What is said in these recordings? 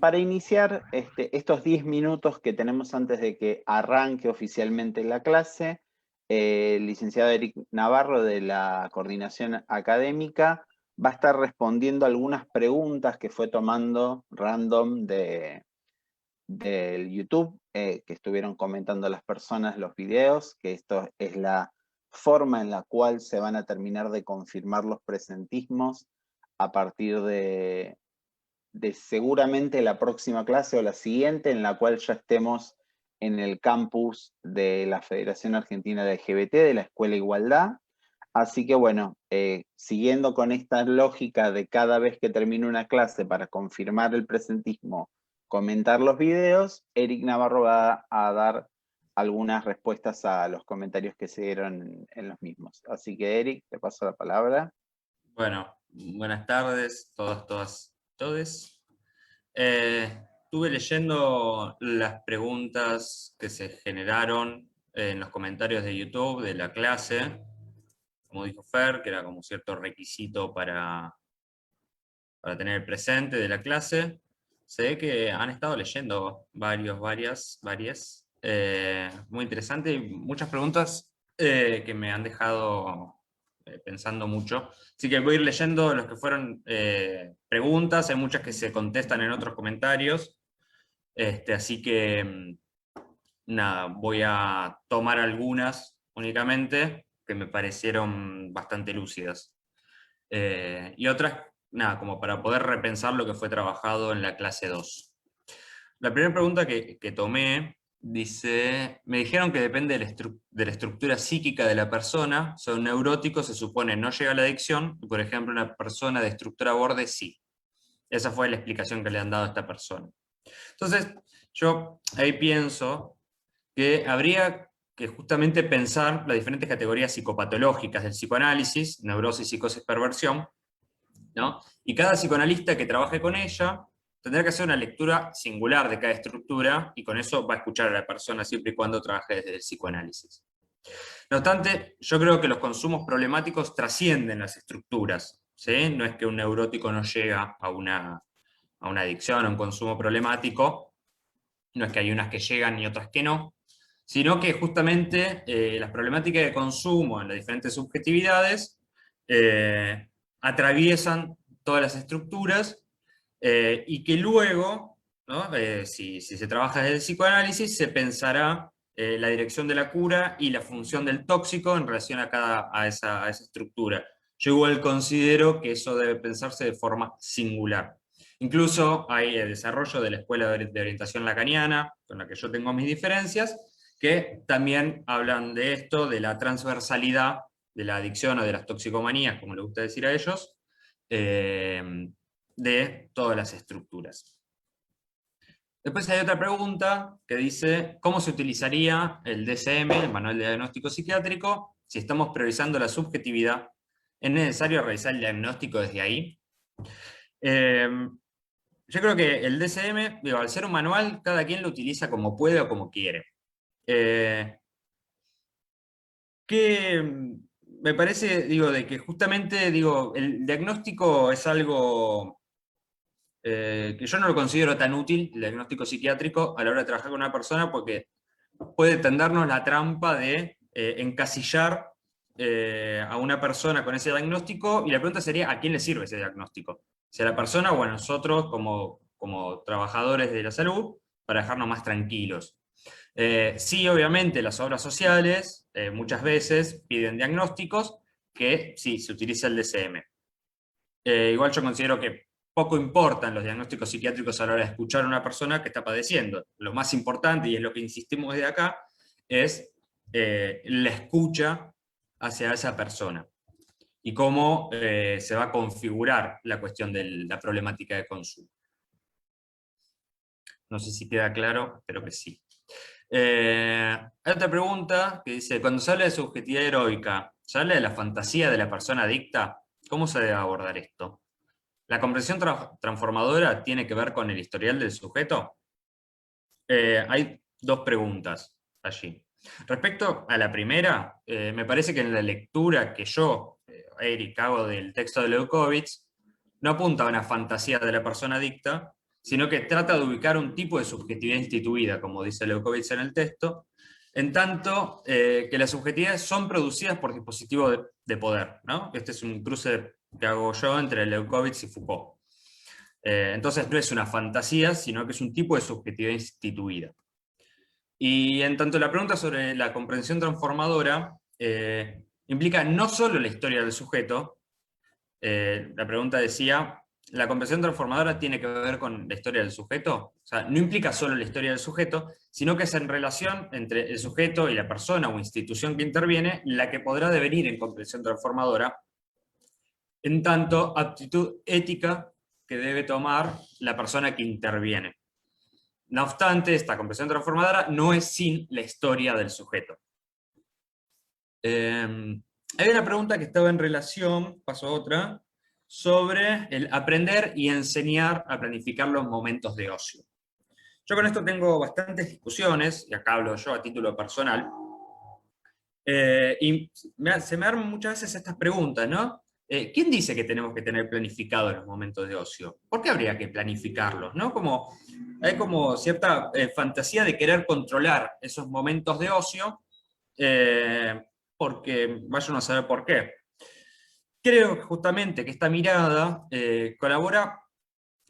para iniciar estos 10 minutos que tenemos antes de que arranque oficialmente la clase, el licenciado Eric Navarro de la Coordinación Académica va a estar respondiendo algunas preguntas que fue tomando random del YouTube, que estuvieron comentando las personas los videos, que esto es la forma en la cual se van a terminar de confirmar los presentismos a partir de seguramente la próxima clase o la siguiente, en la cual ya estemos en el campus de la Federación Argentina de LGBT, de la Escuela Igualdad. Así que bueno, siguiendo con esta lógica de cada vez que termine una clase para confirmar el presentismo, comentar los videos, Eric Navarro va a dar algunas respuestas a los comentarios que se dieron en los mismos. Así que Eric, te paso la palabra. Bueno, buenas tardes, todas, todes. Estuve leyendo las preguntas que se generaron en los comentarios de YouTube de la clase, como dijo Fer, que era como cierto requisito para tener el presente de la clase. Se ve que han estado leyendo varias, muy interesante, y muchas preguntas que me han dejado pensando mucho. Así que voy a ir leyendo los que fueron preguntas, hay muchas que se contestan en otros comentarios, así que nada, voy a tomar algunas únicamente que me parecieron bastante lúcidas. Y otras, nada, como para poder repensar lo que fue trabajado en la clase 2. La primera pregunta que tomé dice, me dijeron que depende de la estructura psíquica de la persona, o sea, un neurótico se supone no llega a la adicción, y por ejemplo una persona de estructura borde sí. Esa fue la explicación que le han dado a esta persona. Entonces, yo ahí pienso que habría que justamente pensar las diferentes categorías psicopatológicas del psicoanálisis, neurosis, psicosis, perversión, ¿no? Y cada psicoanalista que trabaje con ella tendrá que hacer una lectura singular de cada estructura, y con eso va a escuchar a la persona siempre y cuando trabaje desde el psicoanálisis. No obstante, yo creo que los consumos problemáticos trascienden las estructuras, ¿sí? No es que un neurótico no llega a una adicción, a un consumo problemático, no es que hay unas que llegan y otras que no, sino que justamente las problemáticas de consumo en las diferentes subjetividades atraviesan todas las estructuras, y que luego, ¿no? Si se trabaja desde el psicoanálisis, se pensará la dirección de la cura y la función del tóxico en relación a esa estructura. Yo igual considero que eso debe pensarse de forma singular. Incluso hay el desarrollo de la escuela de orientación lacaniana, con la que yo tengo mis diferencias, que también hablan de esto, de la transversalidad de la adicción o de las toxicomanías, como les gusta decir a ellos, de todas las estructuras. Después hay otra pregunta que dice, ¿cómo se utilizaría el DSM, el Manual de Diagnóstico Psiquiátrico, si estamos priorizando la subjetividad? ¿Es necesario realizar el diagnóstico desde ahí? Yo creo que el DSM, digo, al ser un manual, cada quien lo utiliza como puede o como quiere. Que me parece, digo, de que justamente, digo, el diagnóstico es algo que yo no lo considero tan útil, el diagnóstico psiquiátrico, a la hora de trabajar con una persona, porque puede tendernos la trampa de encasillar a una persona con ese diagnóstico, y la pregunta sería, ¿a quién le sirve ese diagnóstico? ¿Si a la persona o a nosotros como trabajadores de la salud, para dejarnos más tranquilos? Sí, obviamente, las obras sociales muchas veces piden diagnósticos que sí, se utiliza el DSM. Igual yo considero que poco importan los diagnósticos psiquiátricos a la hora de escuchar a una persona que está padeciendo. Lo más importante, y es lo que insistimos desde acá, es la escucha hacia esa persona y cómo se va a configurar la cuestión de la problemática de consumo. No sé si queda claro, espero que sí. Hay otra pregunta que dice, cuando se habla de subjetividad heroica, ¿se habla de la fantasía de la persona adicta? ¿Cómo se debe abordar esto? ¿La comprensión transformadora tiene que ver con el historial del sujeto? Hay dos preguntas allí. Respecto a la primera, me parece que en la lectura que yo, Eric, hago del texto de Leukovitz, no apunta a una fantasía de la persona adicta, sino que trata de ubicar un tipo de subjetividad instituida, como dice Leuckovitz en el texto, en tanto que las subjetividades son producidas por dispositivos de poder, ¿no? Este es un cruce que hago yo entre Leuckovitz y Foucault. Entonces no es una fantasía, sino que es un tipo de subjetividad instituida. Y en tanto la pregunta sobre la comprensión transformadora implica no solo la historia del sujeto, la pregunta decía, ¿la comprensión transformadora tiene que ver con la historia del sujeto? O sea, no implica solo la historia del sujeto, sino que es en relación entre el sujeto y la persona o institución que interviene la que podrá devenir en comprensión transformadora, en tanto aptitud ética que debe tomar la persona que interviene. No obstante, esta comprensión transformadora no es sin la historia del sujeto. Hay una pregunta que estaba en relación, paso a otra, sobre el aprender y enseñar a planificar los momentos de ocio. Yo con esto tengo bastantes discusiones, y acá hablo yo a título personal, y se me arman muchas veces estas preguntas, ¿no? ¿Quién dice que tenemos que tener planificados los momentos de ocio? ¿Por qué habría que planificarlos? ¿No? Hay como cierta fantasía de querer controlar esos momentos de ocio, porque vayan a saber por qué. Creo justamente que esta mirada colabora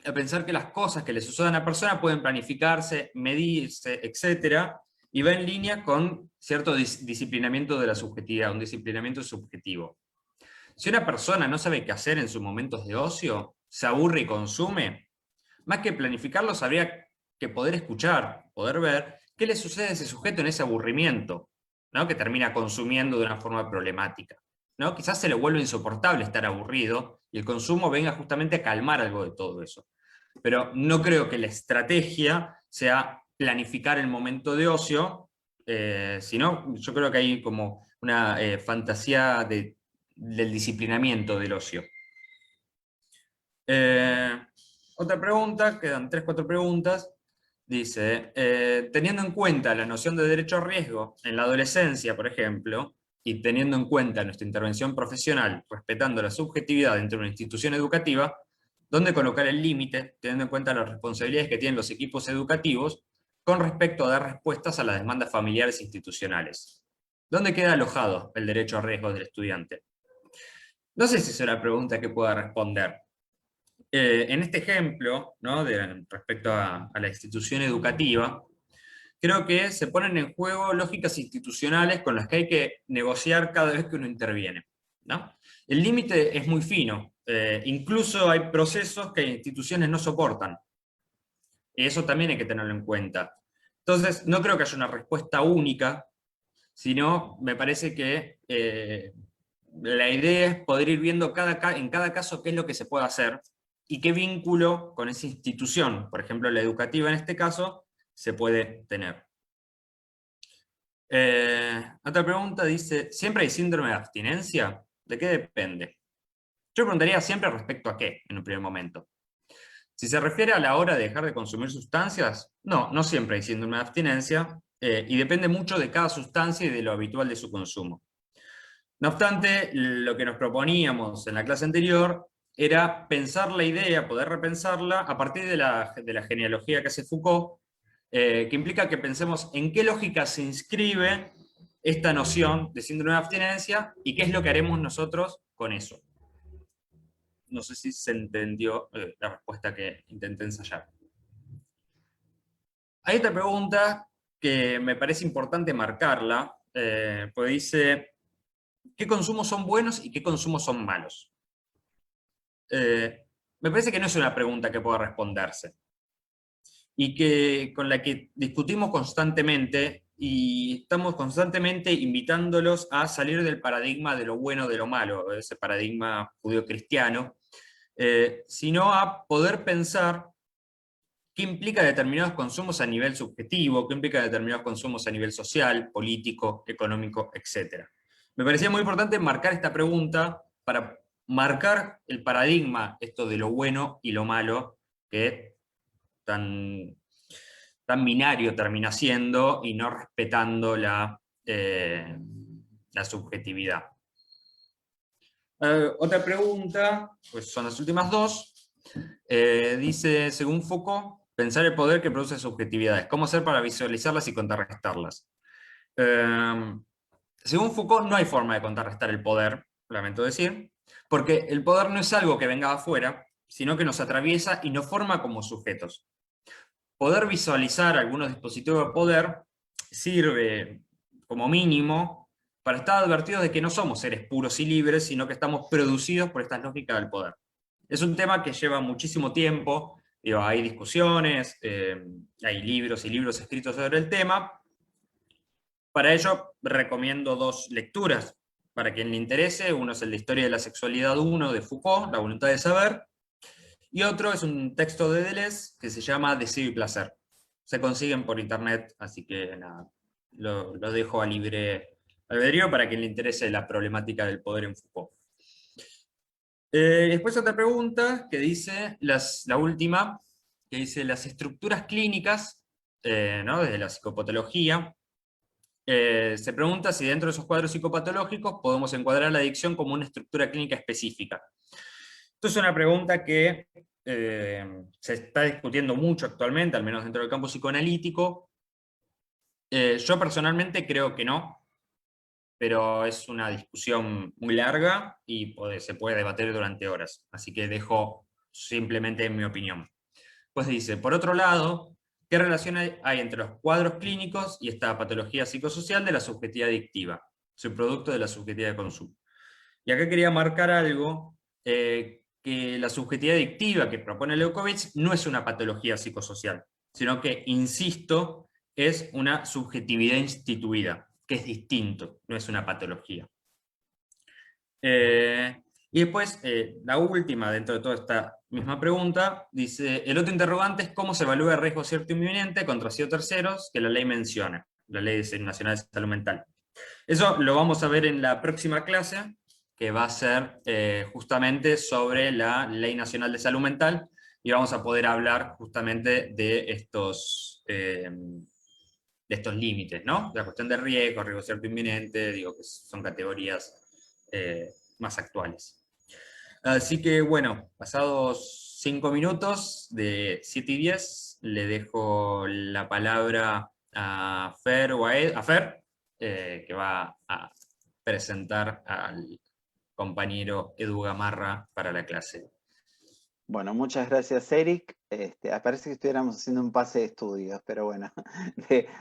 a pensar que las cosas que le suceden a la persona pueden planificarse, medirse, etc., y va en línea con cierto disciplinamiento de la subjetividad, un disciplinamiento subjetivo. Si una persona no sabe qué hacer en sus momentos de ocio, se aburre y consume, más que planificarlos habría que poder escuchar, poder ver qué le sucede a ese sujeto en ese aburrimiento, ¿no? Que termina consumiendo de una forma problemática, ¿no? Quizás se le vuelve insoportable estar aburrido y el consumo venga justamente a calmar algo de todo eso. Pero no creo que la estrategia sea planificar el momento de ocio, sino yo creo que hay como una fantasía del disciplinamiento del ocio. Otra pregunta, quedan 3, 4 preguntas. Dice, teniendo en cuenta la noción de derecho a riesgo en la adolescencia, por ejemplo, y teniendo en cuenta nuestra intervención profesional, respetando la subjetividad dentro de una institución educativa, ¿dónde colocar el límite, teniendo en cuenta las responsabilidades que tienen los equipos educativos con respecto a dar respuestas a las demandas familiares e institucionales? ¿Dónde queda alojado el derecho a riesgo del estudiante? No sé si es una pregunta que pueda responder. En este ejemplo, ¿no? Respecto a la institución educativa, creo que se ponen en juego lógicas institucionales con las que hay que negociar cada vez que uno interviene, ¿no? El límite es muy fino, incluso hay procesos que instituciones no soportan, y eso también hay que tenerlo en cuenta. Entonces, no creo que haya una respuesta única, sino me parece que la idea es poder ir viendo en cada caso qué es lo que se puede hacer, y qué vínculo con esa institución, por ejemplo la educativa en este caso, se puede tener. Otra pregunta dice, ¿siempre hay síndrome de abstinencia? ¿De qué depende? Yo preguntaría siempre respecto a qué, en un primer momento. Si se refiere a la hora de dejar de consumir sustancias, no siempre hay síndrome de abstinencia, y depende mucho de cada sustancia y de lo habitual de su consumo. No obstante, lo que nos proponíamos en la clase anterior era pensar la idea, poder repensarla a partir de la genealogía que hace Foucault, que implica que pensemos en qué lógica se inscribe esta noción de síndrome de abstinencia y qué es lo que haremos nosotros con eso. No sé si se entendió la respuesta que intenté ensayar. Hay otra pregunta que me parece importante marcarla, pues dice, ¿qué consumos son buenos y qué consumos son malos? Me parece que no es una pregunta que pueda responderse, y que con la que discutimos constantemente, y estamos constantemente invitándolos a salir del paradigma de lo bueno de lo malo, ese paradigma judío-cristiano, sino a poder pensar qué implica determinados consumos a nivel subjetivo, qué implica determinados consumos a nivel social, político, económico, etc. Me parecía muy importante marcar esta pregunta para marcar el paradigma, esto de lo bueno y lo malo, que tan binario termina siendo y no respetando la subjetividad. Otra pregunta, pues son las últimas dos, Dice, según Foucault, pensar el poder que produce subjetividades. ¿Cómo hacer para visualizarlas y contrarrestarlas? Según Foucault, no hay forma de contrarrestar el poder, lamento decir, porque el poder no es algo que venga de afuera, sino que nos atraviesa y nos forma como sujetos. Poder visualizar algunos dispositivos de poder sirve como mínimo para estar advertidos de que no somos seres puros y libres, sino que estamos producidos por estas lógicas del poder. Es un tema que lleva muchísimo tiempo, digo, hay discusiones, hay libros y libros escritos sobre el tema. Para ello recomiendo dos lecturas, para quien le interese. Uno es el de Historia de la Sexualidad 1 de Foucault, La voluntad de saber, y otro es un texto de Deleuze que se llama Deseo y placer. Se consiguen por internet, así que nada, lo dejo a libre albedrío para quien le interese la problemática del poder en Foucault. Después otra pregunta que dice, la última, que dice las estructuras clínicas, ¿no? Desde la psicopatología, se pregunta si dentro de esos cuadros psicopatológicos podemos encuadrar la adicción como una estructura clínica específica. Esto es una pregunta que se está discutiendo mucho actualmente, al menos dentro del campo psicoanalítico. Yo personalmente creo que no, pero es una discusión muy larga y se puede debatir durante horas, así que dejo simplemente mi opinión. Pues dice, por otro lado, ¿qué relación hay entre los cuadros clínicos y esta patología psicosocial de la subjetividad adictiva, subproducto de la subjetividad de consumo? Y acá quería marcar algo, que la subjetividad adictiva que propone Leukovitz no es una patología psicosocial, sino que, insisto, es una subjetividad instituida, que es distinto, no es una patología. Y después, la última dentro de toda esta misma pregunta, dice, el otro interrogante es cómo se evalúa el riesgo cierto inminente contra terceros que la ley menciona, la Ley Nacional de Salud Mental. Eso lo vamos a ver en la próxima clase, que va a ser justamente sobre la Ley Nacional de Salud Mental, y vamos a poder hablar justamente de estos límites, ¿no? La cuestión de riesgo cierto inminente, digo que son categorías más actuales. Así que bueno, pasados 5 minutos de 7 y 10, le dejo la palabra a Fer, que va a presentar al compañero Edu Gamarra para la clase. Bueno, muchas gracias, Eric. Parece que estuviéramos haciendo un pase de estudios, pero bueno,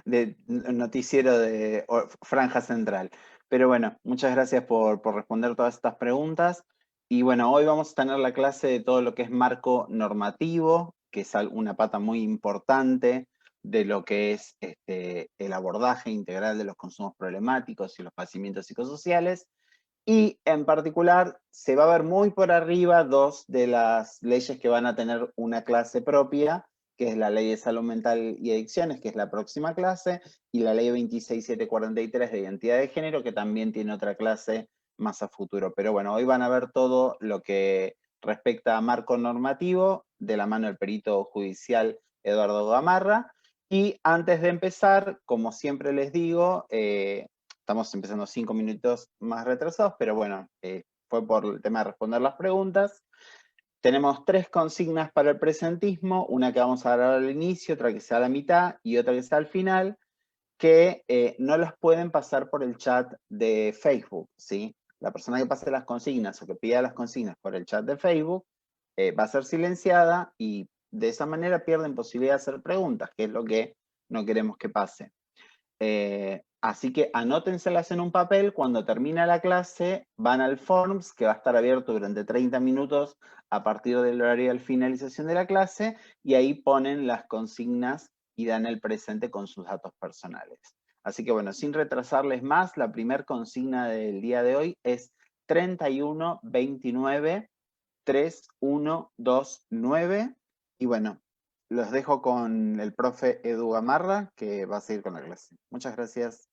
de noticiero de Franja Central. Pero bueno, muchas gracias por responder todas estas preguntas. Y bueno, hoy vamos a tener la clase de todo lo que es marco normativo, que es una pata muy importante de lo que es el abordaje integral de los consumos problemáticos y los padecimientos psicosociales. Y en particular se va a ver muy por arriba dos de las leyes que van a tener una clase propia, que es la Ley de Salud Mental y Adicciones, que es la próxima clase, y la Ley 26743 de Identidad de Género, que también tiene otra clase más a futuro. Pero bueno, hoy van a ver todo lo que respecta a marco normativo, de la mano del perito judicial Eduardo Gamarra. Y antes de empezar, como siempre les digo, estamos empezando 5 minutos más retrasados, pero bueno, fue por el tema de responder las preguntas. Tenemos 3 consignas para el presentismo, una que vamos a dar al inicio, otra que sea a la mitad y otra que sea al final, que no las pueden pasar por el chat de Facebook, ¿sí? La persona que pase las consignas o que pida las consignas por el chat de Facebook va a ser silenciada y de esa manera pierden posibilidad de hacer preguntas, que es lo que no queremos que pase. Así que anótenselas en un papel, cuando termina la clase van al Forms, que va a estar abierto durante 30 minutos a partir del horario de finalización de la clase, y ahí ponen las consignas y dan el presente con sus datos personales. Así que bueno, sin retrasarles más, la primera consigna del día de hoy es 3129 3129, y bueno, los dejo con el profe Edu Gamarra, que va a seguir con la clase. Muchas gracias.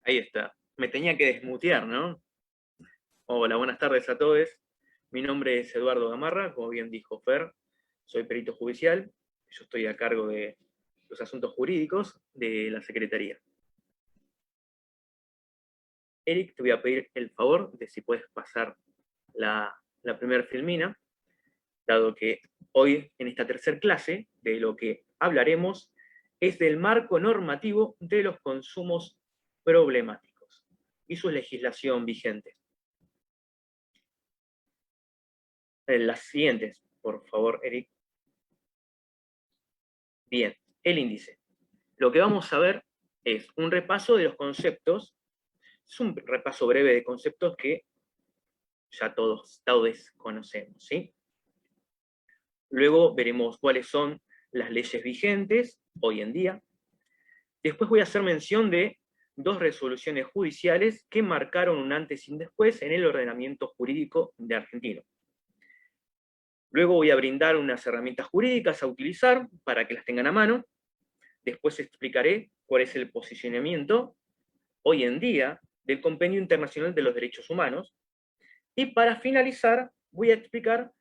Ahí está. Me tenía que desmutear, ¿no? Hola, buenas tardes a todos. Mi nombre es Eduardo Gamarra, como bien dijo Fer. Soy perito judicial. Yo estoy a cargo de los asuntos jurídicos de la Secretaría. Eric, te voy a pedir el favor de si puedes pasar la primera filmina, dado que hoy, en esta tercera clase, de lo que hablaremos es del marco normativo de los consumos problemáticos y su legislación vigente. Las siguientes, por favor, Eric. Bien, el índice. Lo que vamos a ver es un repaso de los conceptos, es un repaso breve de conceptos que ya todos conocemos, ¿sí? Luego veremos cuáles son las leyes vigentes hoy en día. Después voy a hacer mención de 2 resoluciones judiciales que marcaron un antes y un después en el ordenamiento jurídico de Argentina. Luego voy a brindar unas herramientas jurídicas a utilizar para que las tengan a mano. Después explicaré cuál es el posicionamiento hoy en día del Compendio Internacional de los Derechos Humanos. Y para finalizar, voy a explicar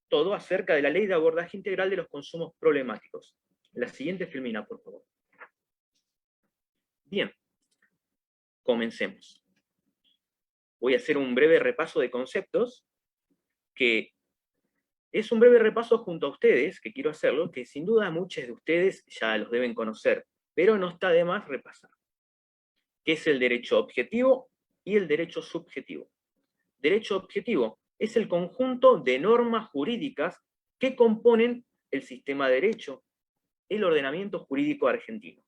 todo acerca de la Ley de Abordaje Integral de los Consumos Problemáticos. La siguiente filmina, por favor. Bien, comencemos. Voy a hacer un breve repaso de conceptos, que es un breve repaso junto a ustedes, que quiero hacerlo, que sin duda muchos de ustedes ya los deben conocer, pero no está de más repasar. ¿Qué es el derecho objetivo y el derecho subjetivo? Derecho objetivo es el conjunto de normas jurídicas que componen el sistema de derecho, el ordenamiento jurídico argentino.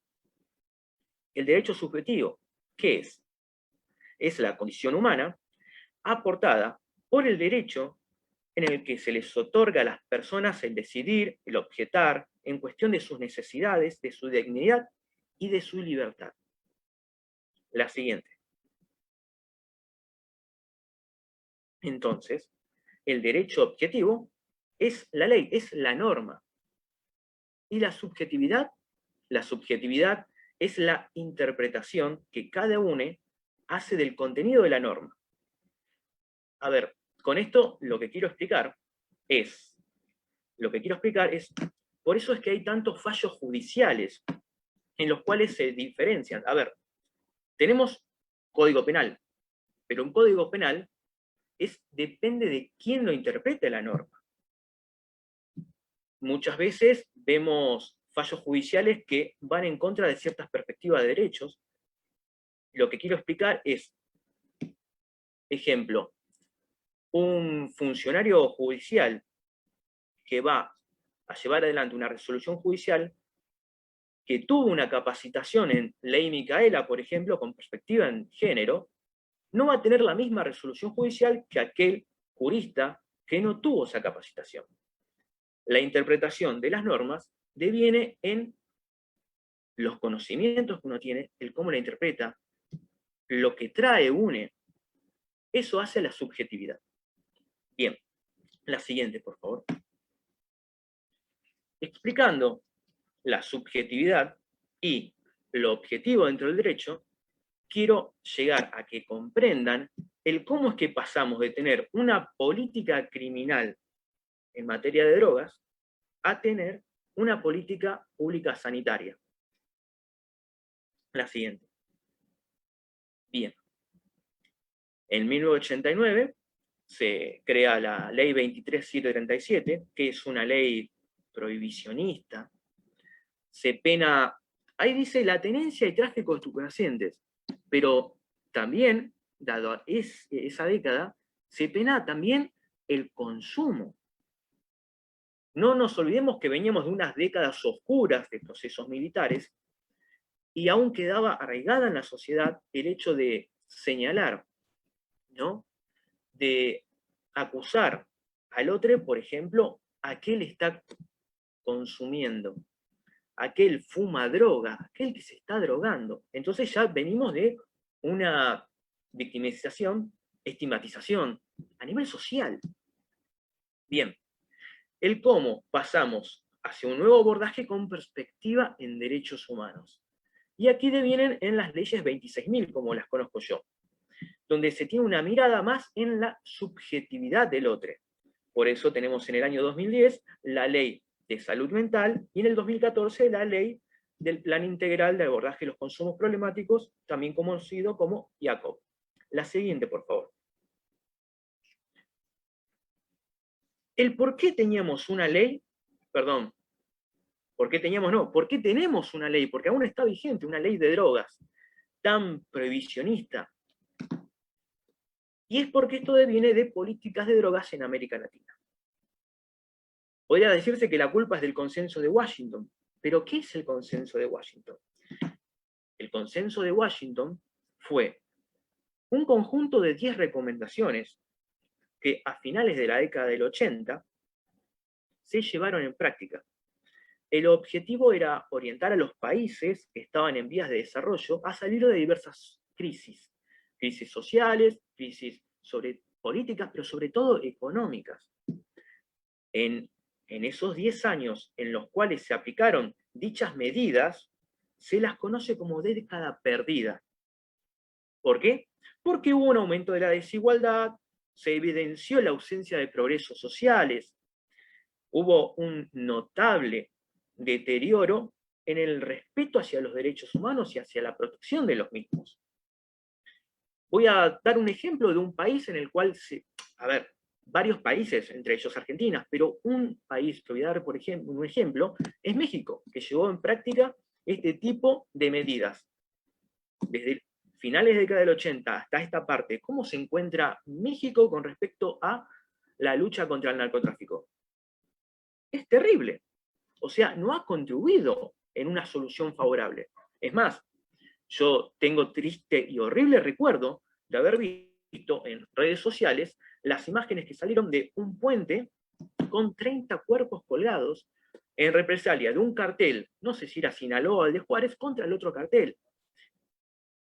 El derecho subjetivo, ¿qué es? Es la condición humana aportada por el derecho en el que se les otorga a las personas el decidir, el objetar, en cuestión de sus necesidades, de su dignidad y de su libertad. La siguiente. Entonces, el derecho objetivo es la ley, es la norma. Y la subjetividad es la interpretación que cada uno hace del contenido de la norma. A ver, con esto lo que quiero explicar es, por eso es que hay tantos fallos judiciales en los cuales se diferencian. A ver, tenemos Código Penal, pero un Código Penal depende de quién lo interprete la norma. Muchas veces vemos fallos judiciales que van en contra de ciertas perspectivas de derechos. Lo que quiero explicar es, ejemplo, un funcionario judicial que va a llevar adelante una resolución judicial que tuvo una capacitación en Ley Micaela, por ejemplo, con perspectiva en género, no va a tener la misma resolución judicial que aquel jurista que no tuvo esa capacitación. La interpretación de las normas deviene en los conocimientos que uno tiene, el cómo la interpreta, lo que trae une. Eso hace la subjetividad. Bien, la siguiente, por favor. Explicando la subjetividad y lo objetivo dentro del derecho, quiero llegar a que comprendan el cómo es que pasamos de tener una política criminal en materia de drogas a tener una política pública sanitaria. La siguiente. Bien. En 1989 se crea la Ley 23.737, que es una ley prohibicionista. Se pena, ahí dice la tenencia y tráfico de estupefacientes, pero también, dado esa década, se pena también el consumo. No nos olvidemos que veníamos de unas décadas oscuras de procesos militares y aún quedaba arraigada en la sociedad el hecho de señalar, ¿no?, de acusar al otro, por ejemplo, aquel está consumiendo, aquel fuma droga, aquel que se está drogando. Entonces ya venimos de una victimización, estigmatización a nivel social. Bien, el cómo pasamos hacia un nuevo abordaje con perspectiva en derechos humanos. Y aquí devienen en las leyes 26.000, como las conozco yo, donde se tiene una mirada más en la subjetividad del otro. Por eso tenemos en el año 2010 la Ley de Salud Mental y en el 2014 la Ley del Plan Integral de Abordaje de los Consumos Problemáticos, también conocido como IACOP. La siguiente, por favor. El por qué teníamos una ley, perdón, ¿por qué teníamos no? ¿Por qué tenemos una ley? Porque aún está vigente una ley de drogas tan prohibicionista. Y es porque esto deviene de políticas de drogas en América Latina. Podría decirse que la culpa es del consenso de Washington. ¿Pero qué es el consenso de Washington? El consenso de Washington fue un conjunto de 10 recomendaciones que a finales de la década del 80 se llevaron en práctica. El objetivo era orientar a los países que estaban en vías de desarrollo a salir de diversas crisis. Crisis sociales, crisis sobre políticas, pero sobre todo económicas. En esos 10 años en los cuales se aplicaron dichas medidas, se las conoce como década perdida. ¿Por qué? Porque hubo un aumento de la desigualdad, se evidenció la ausencia de progresos sociales, hubo un notable deterioro en el respeto hacia los derechos humanos y hacia la protección de los mismos. Voy a dar un ejemplo de un país en el cual varios países, entre ellos Argentina, pero un país que voy a dar, por ejemplo, un ejemplo, es México, que llevó en práctica este tipo de medidas. Desde finales de la década del 80 hasta esta parte, ¿cómo se encuentra México con respecto a la lucha contra el narcotráfico? Es terrible. O sea, no ha contribuido en una solución favorable. Es más, yo tengo triste y horrible recuerdo de haber visto en redes sociales las imágenes que salieron de un puente con 30 cuerpos colgados en represalia de un cartel, no sé si era Sinaloa o el de Juárez, contra el otro cartel.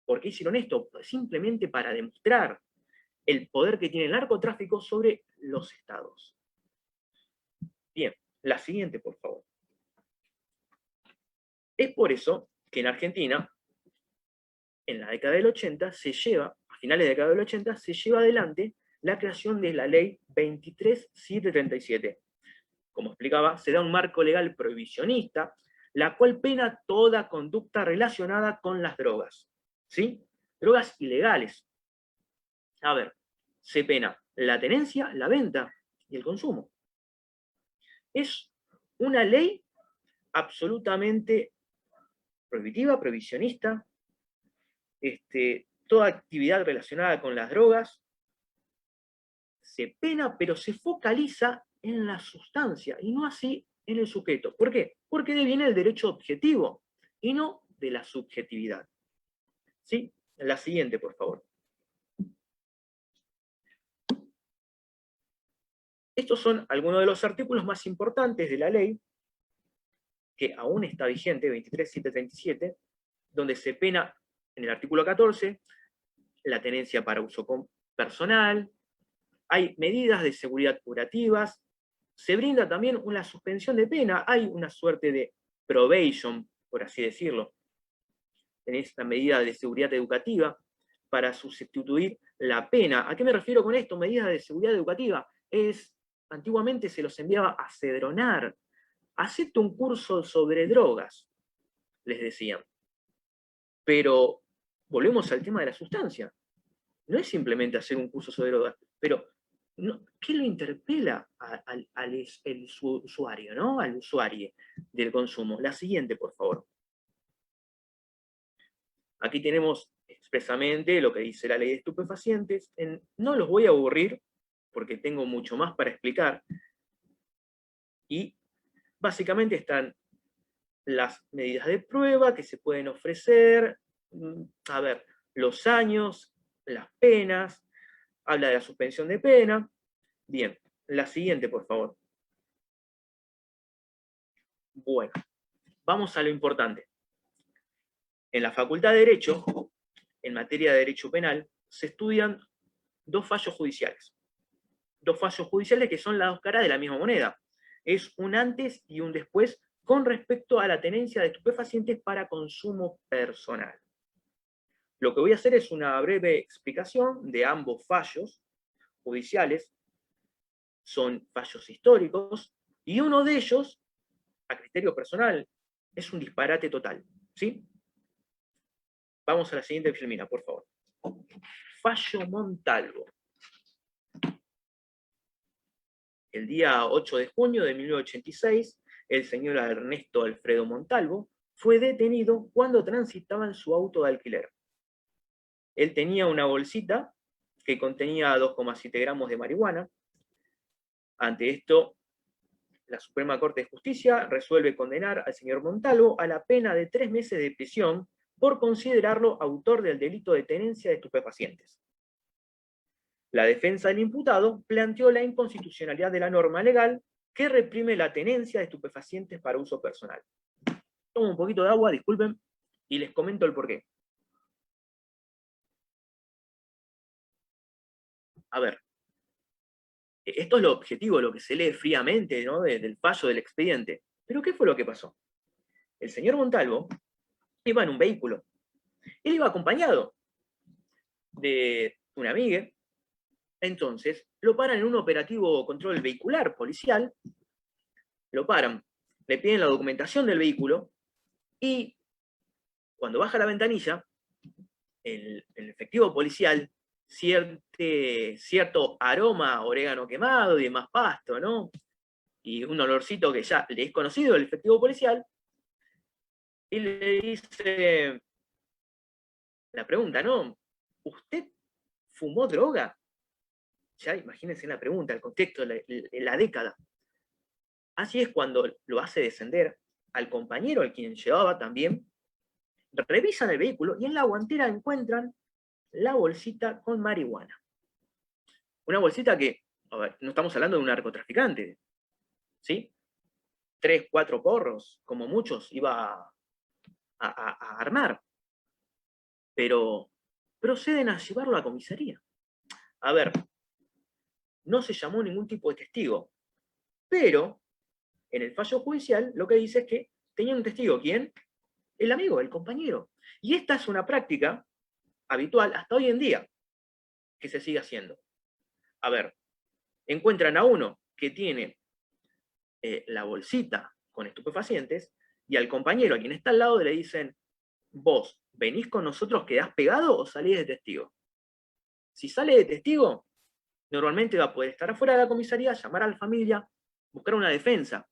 ¿Por qué hicieron esto? Simplemente para demostrar el poder que tiene el narcotráfico sobre los estados. Bien, la siguiente, por favor. Es por eso que en Argentina, en la década del 80, a finales de la década del 80, se lleva adelante la creación de la ley 23737. Como explicaba, se da un marco legal prohibicionista, la cual pena toda conducta relacionada con las drogas. ¿Sí? Drogas ilegales. A ver, se pena la tenencia, la venta y el consumo. Es una ley absolutamente prohibitiva, prohibicionista. Toda actividad relacionada con las drogas se pena, pero se focaliza en la sustancia y no así en el sujeto. ¿Por qué? Porque deviene el derecho objetivo y no de la subjetividad. ¿Sí? La siguiente, por favor. Estos son algunos de los artículos más importantes de la ley, que aún está vigente, 23737, donde se pena en el artículo 14 la tenencia para uso personal, hay medidas de seguridad curativas, se brinda también una suspensión de pena, hay una suerte de probation, por así decirlo. Tenés la medida de seguridad educativa para sustituir la pena. ¿A qué me refiero con esto? Medidas de seguridad educativa. Antiguamente se los enviaba a cedronar. Acepto un curso sobre drogas, les decían. Pero volvemos al tema de la sustancia. No es simplemente hacer un curso sobre drogas, pero ¿qué lo interpela al usuario, ¿no? Al usuario del consumo? La siguiente, por favor. Aquí tenemos expresamente lo que dice la ley de estupefacientes. No los voy a aburrir, porque tengo mucho más para explicar. Y básicamente están las medidas de prueba que se pueden ofrecer, los años, las penas, habla de la suspensión de pena. Bien, la siguiente, por favor. Bueno, vamos a lo importante. En la Facultad de Derecho, en materia de Derecho Penal, se estudian dos fallos judiciales. Dos fallos judiciales que son las dos caras de la misma moneda. Es un antes y un después con respecto a la tenencia de estupefacientes para consumo personal. Lo que voy a hacer es una breve explicación de ambos fallos judiciales. Son fallos históricos, y uno de ellos, a criterio personal, es un disparate total. ¿Sí? Vamos a la siguiente filmina, por favor. fallo Montalvo. El día 8 de junio de 1986, el señor Ernesto Alfredo Montalvo fue detenido cuando transitaba en su auto de alquiler. Él tenía una bolsita que contenía 2,7 gramos de marihuana. Ante esto, la Suprema Corte de Justicia resuelve condenar al señor Montalvo a la pena de 3 meses de prisión por considerarlo autor del delito de tenencia de estupefacientes. La defensa del imputado planteó la inconstitucionalidad de la norma legal que reprime la tenencia de estupefacientes para uso personal. Tomo un poquito de agua, disculpen, y les comento el porqué. A ver, esto es lo objetivo, lo que se lee fríamente, ¿no? Del fallo del expediente. Pero ¿qué fue lo que pasó? El señor Montalvo iba en un vehículo. Él iba acompañado de una amiga. Entonces, lo paran en un operativo control vehicular policial, lo paran, le piden la documentación del vehículo y cuando baja la ventanilla, el efectivo policial cierto aroma a orégano quemado y demás pasto, ¿no? Y un olorcito que ya le es conocido al efectivo policial, y le dice, la pregunta, ¿no? ¿Usted fumó droga? Ya imagínense la pregunta, el contexto, la década. Así es cuando lo hace descender al compañero, al quien llevaba también, revisan el vehículo y en la guantera encuentran la bolsita con marihuana. Una bolsita que, a ver, no estamos hablando de un narcotraficante, ¿sí? 3, 4 porros, como muchos iba a armar. Pero proceden a llevarlo a comisaría. A ver, no se llamó ningún tipo de testigo, pero en el fallo judicial lo que dice es que tenía un testigo. ¿Quién? El amigo, el compañero. Y esta es una práctica habitual hasta hoy en día que se sigue haciendo. A ver, encuentran a uno que tiene la bolsita con estupefacientes y al compañero, a quien está al lado, le dicen, vos, ¿venís con nosotros, quedás pegado o salís de testigo? Si sale de testigo, normalmente va a poder estar afuera de la comisaría, llamar a la familia, buscar una defensa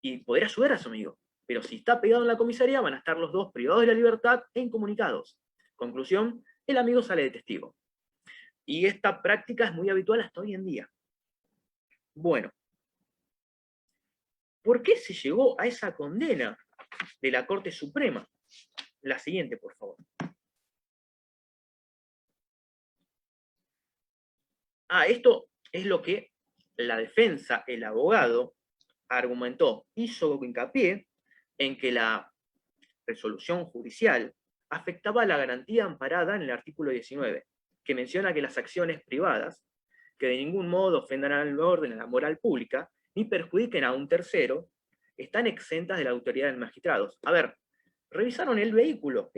y poder ayudar a su amigo. Pero si está pegado en la comisaría, van a estar los dos privados de la libertad e incomunicados. Conclusión, el amigo sale de testigo. Y esta práctica es muy habitual hasta hoy en día. Bueno, ¿por qué se llegó a esa condena de la Corte Suprema? La siguiente, por favor. Esto es lo que la defensa, el abogado, argumentó, hizo hincapié en que la resolución judicial afectaba la garantía amparada en el artículo 19, que menciona que las acciones privadas, que de ningún modo ofendan al orden, a la moral pública, ni perjudiquen a un tercero, están exentas de la autoridad del magistrado. A ver, revisaron el vehículo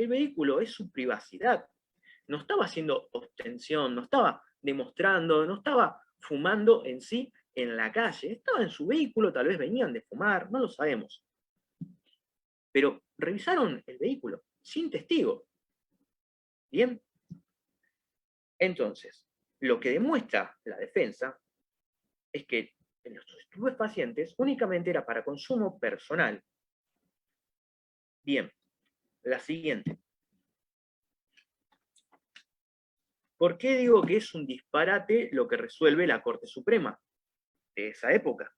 es su privacidad. No estaba haciendo ostensión, no estaba demostrando, no estaba fumando en sí en la calle, estaba en su vehículo, tal vez venían de fumar, no lo sabemos. Pero revisaron el vehículo, sin testigo. ¿Bien? Entonces, lo que demuestra la defensa es que los estupefacientes únicamente era para consumo personal. Bien, la siguiente. ¿Por qué digo que es un disparate lo que resuelve la Corte Suprema de esa época?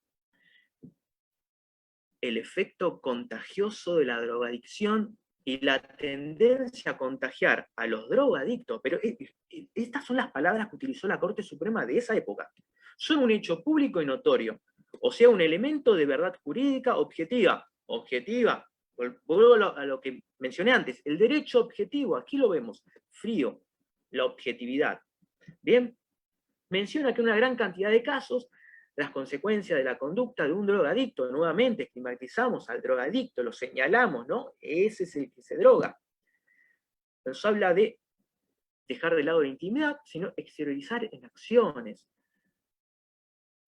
El efecto contagioso de la drogadicción y la tendencia a contagiar a los drogadictos, pero estas son las palabras que utilizó la Corte Suprema de esa época, son un hecho público y notorio, o sea, un elemento de verdad jurídica objetiva, vuelvo a lo que mencioné antes, el derecho objetivo, aquí lo vemos, frío, la objetividad. Bien, menciona que una gran cantidad de casos, las consecuencias de la conducta de un drogadicto, nuevamente estigmatizamos al drogadicto, lo señalamos, ¿no? Ese es el que se droga. Nos habla de dejar de lado la intimidad, sino exteriorizar en acciones.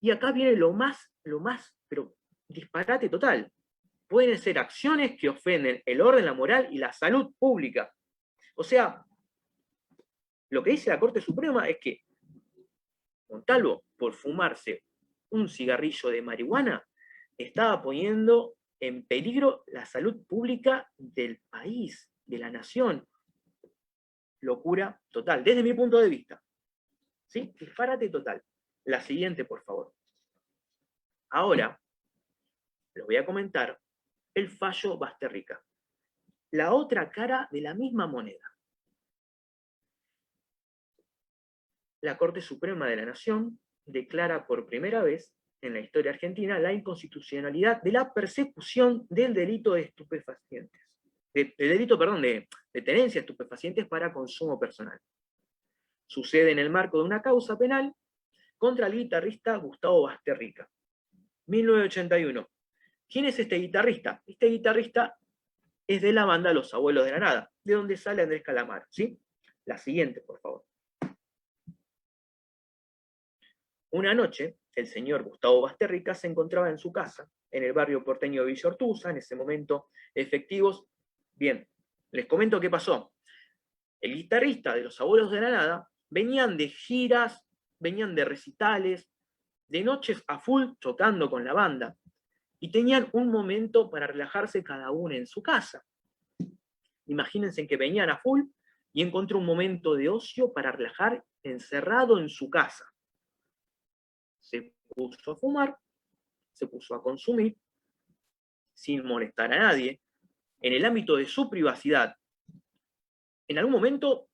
Y acá viene lo más, pero disparate total. Pueden ser acciones que ofenden el orden, la moral y la salud pública. O sea, Lo que dice la Corte Suprema es que Montalvo, por fumarse un cigarrillo de marihuana, estaba poniendo en peligro la salud pública del país, de la nación. Locura total, desde mi punto de vista. ¿Sí? Disparate total. La siguiente, por favor. Ahora, les voy a comentar el fallo Basterrica. La otra cara de la misma moneda. La Corte Suprema de la Nación declara por primera vez en la historia argentina la inconstitucionalidad de la persecución del delito de estupefacientes. De tenencia de estupefacientes para consumo personal. Sucede en el marco de una causa penal contra el guitarrista Gustavo Basterrica. 1981. ¿Quién es este guitarrista? Este guitarrista es de la banda Los Abuelos de la Nada, de donde sale Andrés Calamaro, ¿sí? La siguiente, por favor. Una noche, el señor Gustavo Basterrica se encontraba en su casa, en el barrio porteño de Villa Ortuza, en ese momento efectivos. Bien, les comento qué pasó. El guitarrista de Los Abuelos de la Nada venían de giras, venían de recitales, de noches a full tocando con la banda, y tenían un momento para relajarse cada uno en su casa. Imagínense que venían a full y encontró un momento de ocio para relajar encerrado en su casa. Se puso a fumar, se puso a consumir, sin molestar a nadie, en el ámbito de su privacidad. En algún momento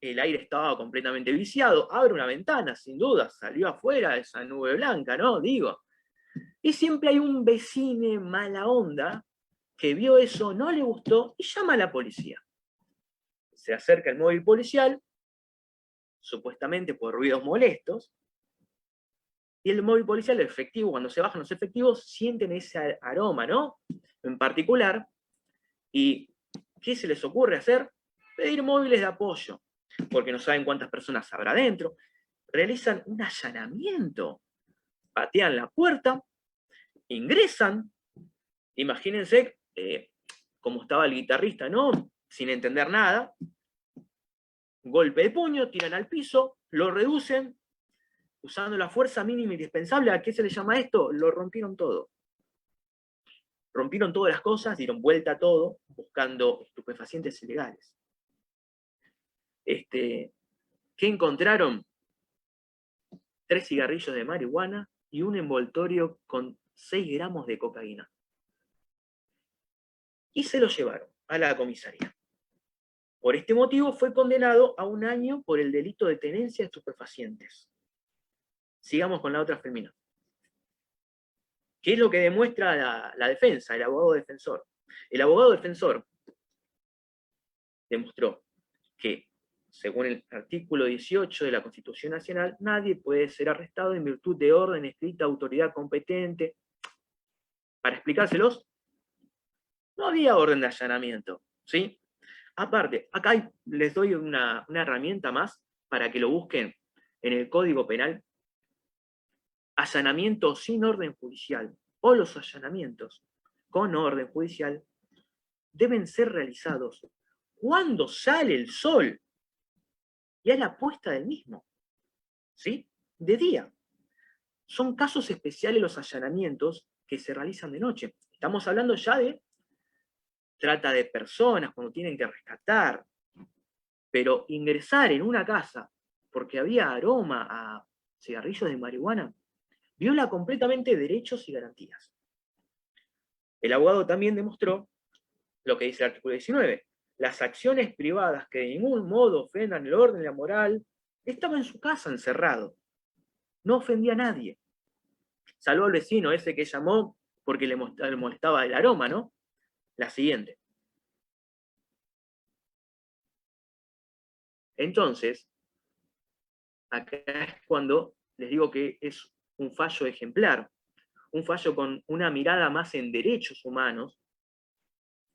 el aire estaba completamente viciado, abre una ventana, sin duda, salió afuera esa nube blanca, ¿no? Digo. Y siempre hay un vecino mala onda que vio eso, no le gustó y llama a la policía. Se acerca el móvil policial, supuestamente por ruidos molestos, y el móvil policial, el efectivo, cuando se bajan los efectivos, sienten ese aroma, ¿no? En particular, y ¿qué se les ocurre hacer? Pedir móviles de apoyo, porque no saben cuántas personas habrá dentro. Realizan un allanamiento, patean la puerta, ingresan, imagínense cómo estaba el guitarrista, ¿no? Sin entender nada, golpe de puño, tiran al piso, lo reducen, usando la fuerza mínima indispensable. ¿A qué se le llama esto? Lo rompieron todo. Rompieron todas las cosas, dieron vuelta a todo, buscando estupefacientes ilegales. ¿Qué encontraron? 3 cigarrillos de marihuana y un envoltorio con 6 gramos de cocaína. Y se lo llevaron a la comisaría. Por este motivo fue condenado a 1 año por el delito de tenencia de estupefacientes. Sigamos con la otra femina. ¿Qué es lo que demuestra la defensa, el abogado defensor? El abogado defensor demostró que, según el artículo 18 de la Constitución Nacional, nadie puede ser arrestado en virtud de orden escrita de autoridad competente. Para explicárselos, no había orden de allanamiento, ¿sí? Aparte, acá les doy una herramienta más para que lo busquen en el Código Penal. Allanamiento sin orden judicial o los allanamientos con orden judicial deben ser realizados cuando sale el sol y a la puesta del mismo, ¿sí? De día. Son casos especiales los allanamientos que se realizan de noche. Estamos hablando ya de trata de personas, cuando tienen que rescatar, pero ingresar en una casa porque había aroma a cigarrillos de marihuana viola completamente derechos y garantías. El abogado también demostró lo que dice el artículo 19. Las acciones privadas que de ningún modo ofendan el orden y la moral, estaba en su casa encerrado. No ofendía a nadie. Salvo al vecino ese que llamó porque le molestaba el aroma, ¿no? La siguiente. Entonces, acá es cuando les digo que es un fallo ejemplar, un fallo con una mirada más en derechos humanos.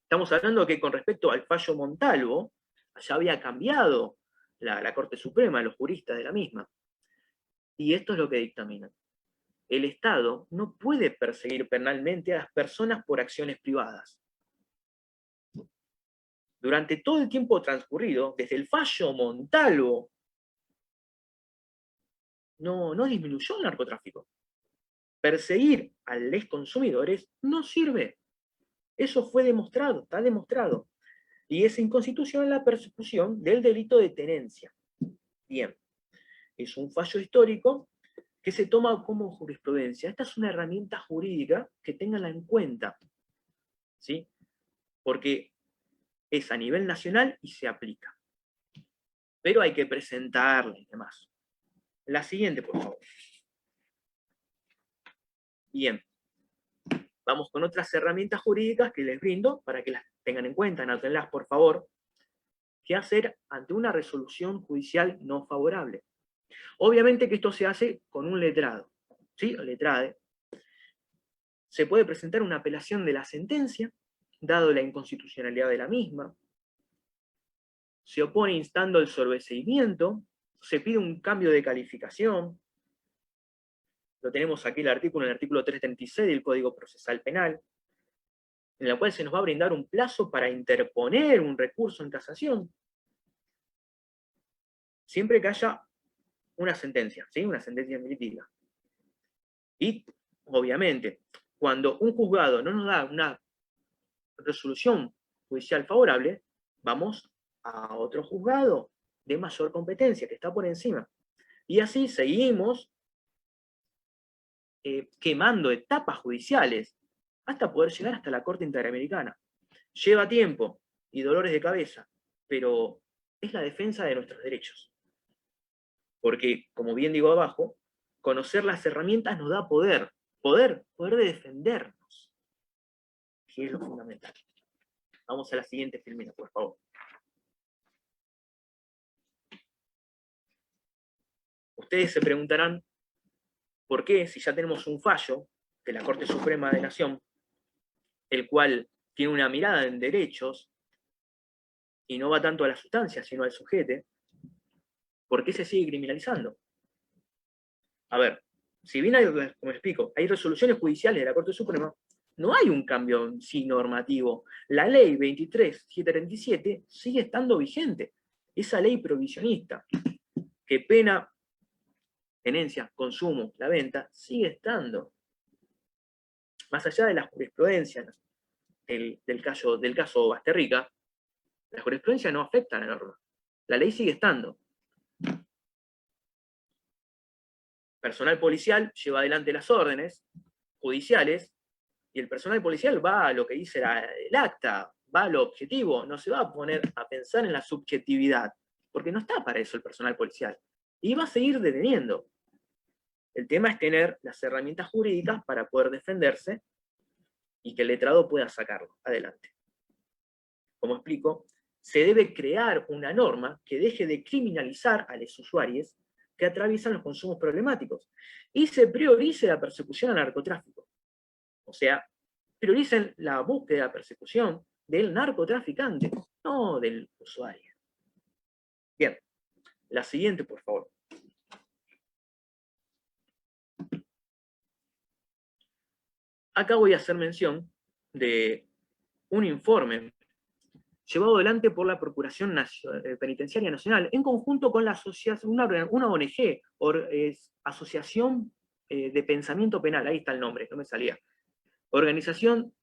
Estamos hablando que con respecto al fallo Montalvo, ya había cambiado la Corte Suprema, los juristas de la misma. Y esto es lo que dictaminan. El Estado no puede perseguir penalmente a las personas por acciones privadas. Durante todo el tiempo transcurrido, desde el fallo Montalvo no disminuyó el narcotráfico. Perseguir a los consumidores no sirve. Eso fue demostrado, está demostrado. Y es inconstitucional la persecución del delito de tenencia. Bien, es un fallo histórico que se toma como jurisprudencia. Esta es una herramienta jurídica que ténganla en cuenta, ¿sí? Porque es a nivel nacional y se aplica. Pero hay que presentarla y demás. La siguiente, por favor. Bien. Vamos con otras herramientas jurídicas que les brindo para que las tengan en cuenta, anótenlas, por favor. ¿Qué hacer ante una resolución judicial no favorable? Obviamente que esto se hace con un letrado, ¿sí? O letrade. Se puede presentar una apelación de la sentencia, dado la inconstitucionalidad de la misma. Se opone instando el sobreseimiento, se pide un cambio de calificación. Lo tenemos aquí el artículo 336 del Código Procesal Penal, en la cual se nos va a brindar un plazo para interponer un recurso en casación, siempre que haya una sentencia, ¿sí? Una sentencia definitiva. Y, obviamente, cuando un juzgado no nos da una resolución judicial favorable, vamos a otro juzgado de mayor competencia, que está por encima. Y así seguimos quemando etapas judiciales hasta poder llegar hasta la Corte Interamericana. Lleva tiempo y dolores de cabeza, pero es la defensa de nuestros derechos. Porque, como bien digo abajo, conocer las herramientas nos da poder de defendernos, que es lo fundamental. Vamos a la siguiente filmina, por favor. Ustedes se preguntarán, ¿por qué, si ya tenemos un fallo de la Corte Suprema de Nación, el cual tiene una mirada en derechos, y no va tanto a la sustancia, sino al sujeto, ¿por qué se sigue criminalizando? A ver, si bien hay, como explico, hay resoluciones judiciales de la Corte Suprema, no hay un cambio en sí normativo. La ley 23.737 sigue estando vigente. Esa ley provisionista, que pena tenencia, consumo, la venta, sigue estando. Más allá de la jurisprudencia del caso Basterrica, la jurisprudencia no afecta a la norma. La ley sigue estando. Personal policial lleva adelante las órdenes judiciales y el personal policial va a lo que dice el acta, va a lo objetivo, no se va a poner a pensar en la subjetividad, porque no está para eso el personal policial. Y va a seguir deteniendo. El tema es tener las herramientas jurídicas para poder defenderse y que el letrado pueda sacarlo adelante. Como explico, se debe crear una norma que deje de criminalizar a los usuarios que atraviesan los consumos problemáticos y se priorice la persecución al narcotráfico. O sea, prioricen la búsqueda, la persecución del narcotraficante, no del usuario. Bien, la siguiente, por favor. Acá voy a hacer mención de un informe llevado adelante por la Procuración Penitenciaria Nacional, en conjunto con la asociación, una ONG, Asociación de Pensamiento Penal, ahí está el nombre, no me salía. Organización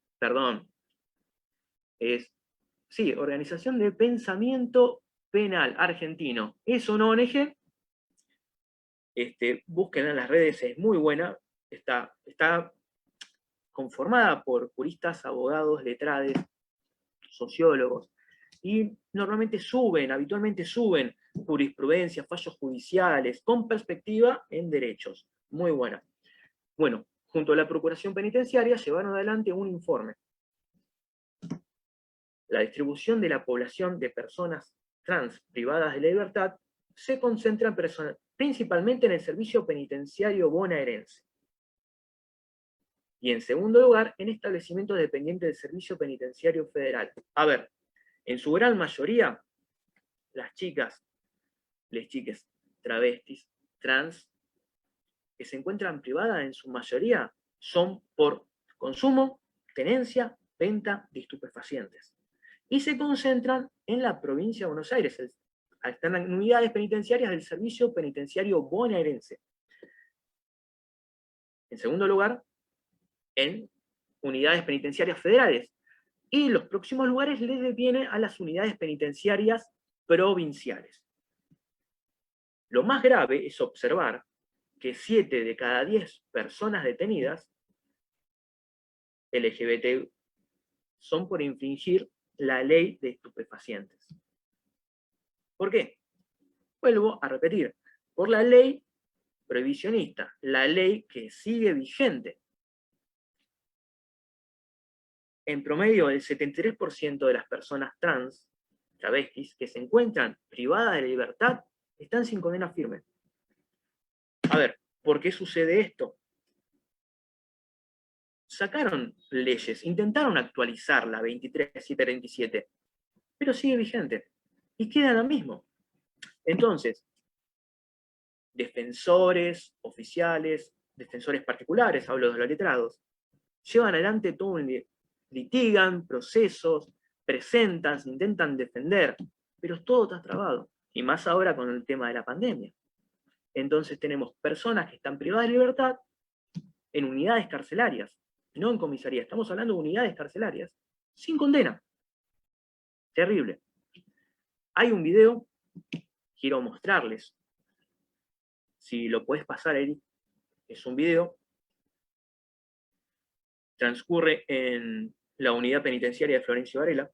de Pensamiento Penal Argentino. Es una ONG, búsquenla en las redes, es muy buena, está conformada por juristas, abogados, letrades, sociólogos, y habitualmente suben jurisprudencia, fallos judiciales, con perspectiva en derechos. Muy buena. Bueno, junto a la Procuración Penitenciaria llevaron adelante un informe. La distribución de la población de personas trans privadas de la libertad se concentra principalmente en el servicio penitenciario bonaerense. Y en segundo lugar, en establecimientos dependientes del Servicio Penitenciario Federal. A ver, en su gran mayoría, las chiques, travestis, trans, que se encuentran privadas en su mayoría, son por consumo, tenencia, venta de estupefacientes. Y se concentran en la provincia de Buenos Aires. Están en unidades penitenciarias del Servicio Penitenciario Bonaerense. En segundo lugar, en unidades penitenciarias federales. Y los próximos lugares le devienen a las unidades penitenciarias provinciales. Lo más grave es observar que 7 de cada 10 personas detenidas LGBT son por infringir la ley de estupefacientes. ¿Por qué? Vuelvo a repetir, por la ley prohibicionista, la ley que sigue vigente. En promedio, el 73% de las personas trans, travestis, que se encuentran privadas de la libertad, están sin condena firme. A ver, ¿por qué sucede esto? Sacaron leyes, intentaron actualizar la 23.727, pero sigue vigente, y queda lo mismo. Entonces, defensores, oficiales, defensores particulares, hablo de los letrados, llevan adelante todo un litigan, procesos, presentan, se intentan defender, pero todo está trabado, y más ahora con el tema de la pandemia. Entonces tenemos personas que están privadas de libertad en unidades carcelarias, no en comisaría, estamos hablando de unidades carcelarias, sin condena. Terrible. Hay un video, quiero mostrarles, si lo puedes pasar, Eric, es un video, transcurre en la unidad penitenciaria de Florencio Varela.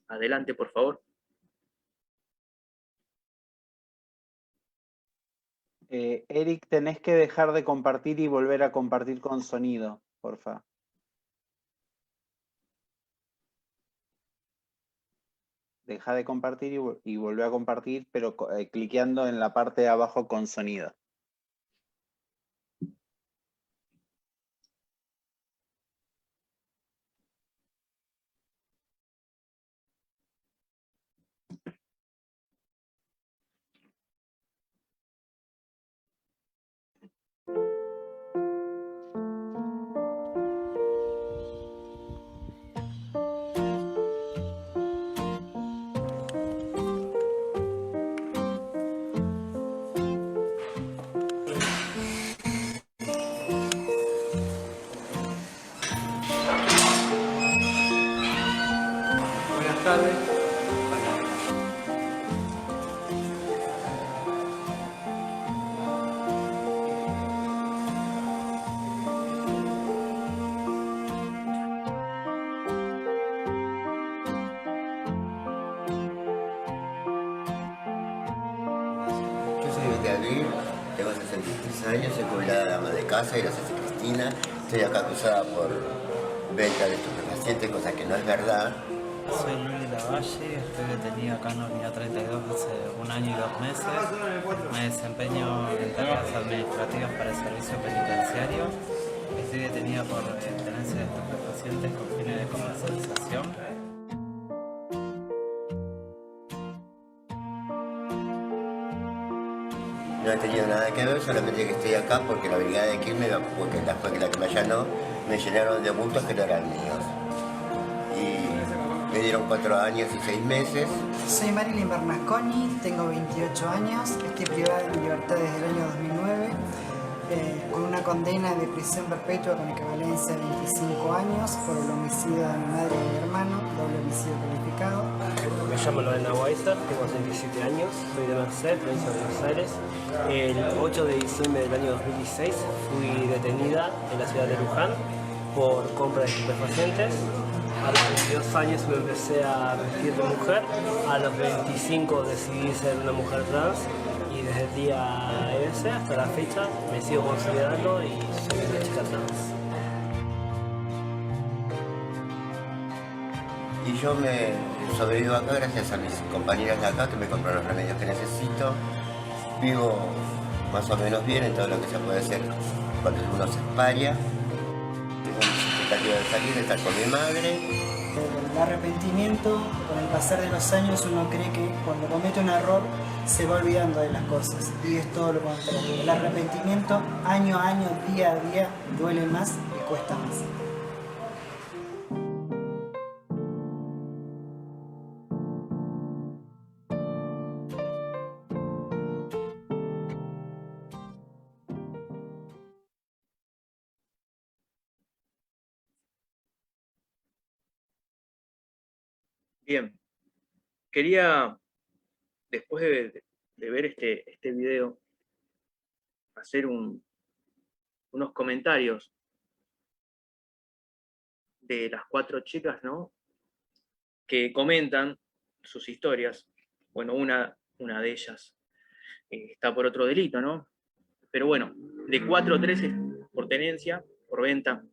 Adelante, por favor. Eric, tenés que dejar de compartir y volver a compartir con sonido, porfa. Deja de compartir y volver a compartir, pero cliqueando en la parte de abajo con sonido. Buenas tardes. Yo soy Beatriz, tengo 63 años, soy jubilada ama de casa y la soy Cristina. Estoy acá acusada por venta de estupefacientes, cosa que no es verdad. Soy Luis Lavalle, estoy detenido acá en la unidad 32 hace 1 año y 2 meses. Me desempeño en tareas administrativas para el servicio penitenciario. Estoy detenida por tenencia de estupefacientes con fines de comercialización. No he tenido nada que ver, solamente que estoy acá porque la brigada de Quilmes, porque fue la que me allanó, me llenaron de bultos que no eran míos. Y me dieron 4 años y 6 meses. Soy Marilyn Bernasconi, tengo 28 años, estoy privada de mi libertad desde el año 2009, con una condena de prisión perpetua con equivalencia a 25 años por el homicidio de mi madre y mi hermano, doble homicidio calificado. Me llamo Lorena Weiser, tengo 67 años, soy de Merced, provincia de Buenos Aires. El 8 de diciembre del año 2016 fui detenida en la ciudad de Luján por compra de estupefacientes. A los 22 años me empecé a vestir de mujer, a los 25 decidí ser una mujer trans y desde el día ese hasta la fecha me sigo considerando y soy una chica trans. Y yo me sobrevivo acá gracias a mis compañeras de acá que me compran los remedios que necesito. Vivo más o menos bien en todo lo que se puede hacer cuando uno se esparia. Tengo mis expectativas de salir, de estar con mi madre. El arrepentimiento, con el pasar de los años uno cree que cuando comete un error se va olvidando de las cosas y es todo lo contrario. El arrepentimiento año a año, día a día, duele más y cuesta más. Bien, quería, después de ver este video, hacer unos comentarios de las 4 chicas, ¿no?, que comentan sus historias. Bueno, una de ellas está por otro delito, ¿no? Pero bueno, de 4 a 13 por tenencia, por venta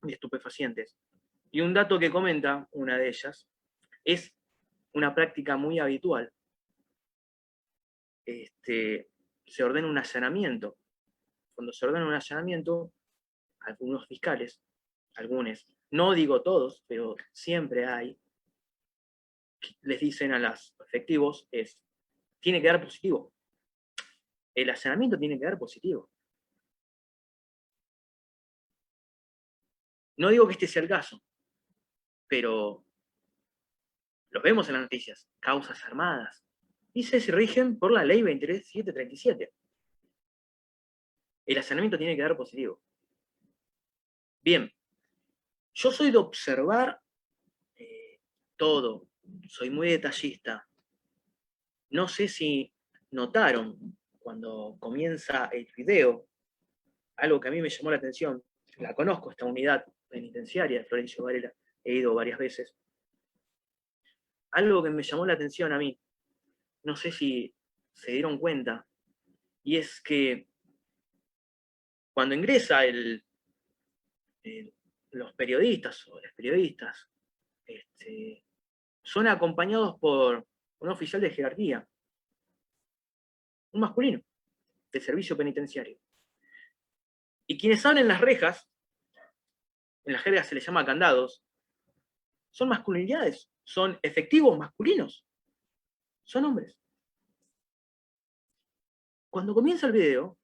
de estupefacientes. Y un dato que comenta una de ellas es una práctica muy habitual. Se ordena un allanamiento. Cuando se ordena un allanamiento, algunos fiscales, no digo todos, pero siempre hay, les dicen a los efectivos, tiene que dar positivo. El allanamiento tiene que dar positivo. No digo que este sea el caso, pero los vemos en las noticias, causas armadas, y se rigen por la ley 23737. El allanamiento tiene que dar positivo. Bien, yo soy de observar todo, soy muy detallista. No sé si notaron cuando comienza el video, algo que a mí me llamó la atención. La conozco, esta unidad penitenciaria de Florencio Varela, he ido varias veces. Algo que me llamó la atención a mí, no sé si se dieron cuenta, y es que cuando ingresa los periodistas o las periodistas, son acompañados por un oficial de jerarquía, un masculino, del servicio penitenciario. Y quienes abren las rejas, en la jerga se les llama candados, son masculinidades, son efectivos masculinos, son hombres. Cuando comienza el video,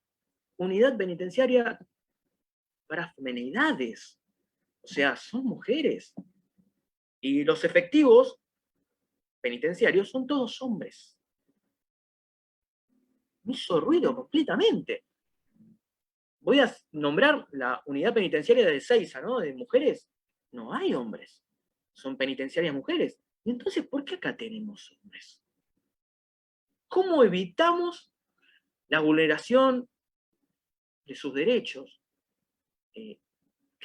unidad penitenciaria para femenidades, o sea, son mujeres. Y los efectivos penitenciarios son todos hombres. Me hizo ruido completamente. Voy a nombrar la unidad penitenciaria de Ezeiza, ¿no?, de mujeres. No hay hombres. Son penitenciarias mujeres. Y entonces, ¿por qué acá tenemos hombres? ¿Cómo evitamos la vulneración de sus derechos? Que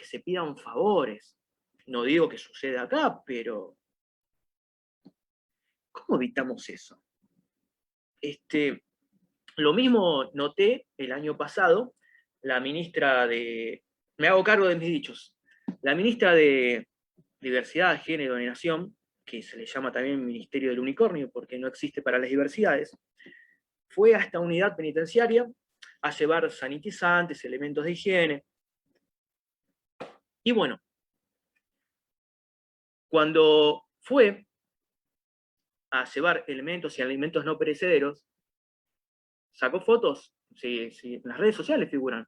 se pidan favores. No digo que suceda acá, pero ¿cómo evitamos eso? Lo mismo noté el año pasado, la ministra de... Me hago cargo de mis dichos. La ministra de Diversidad, Género y Nación, que se le llama también Ministerio del Unicornio porque no existe para las diversidades, fue a esta unidad penitenciaria a llevar sanitizantes, elementos de higiene. Y bueno, cuando fue a llevar elementos y alimentos no perecederos, sacó fotos, en las redes sociales figuran.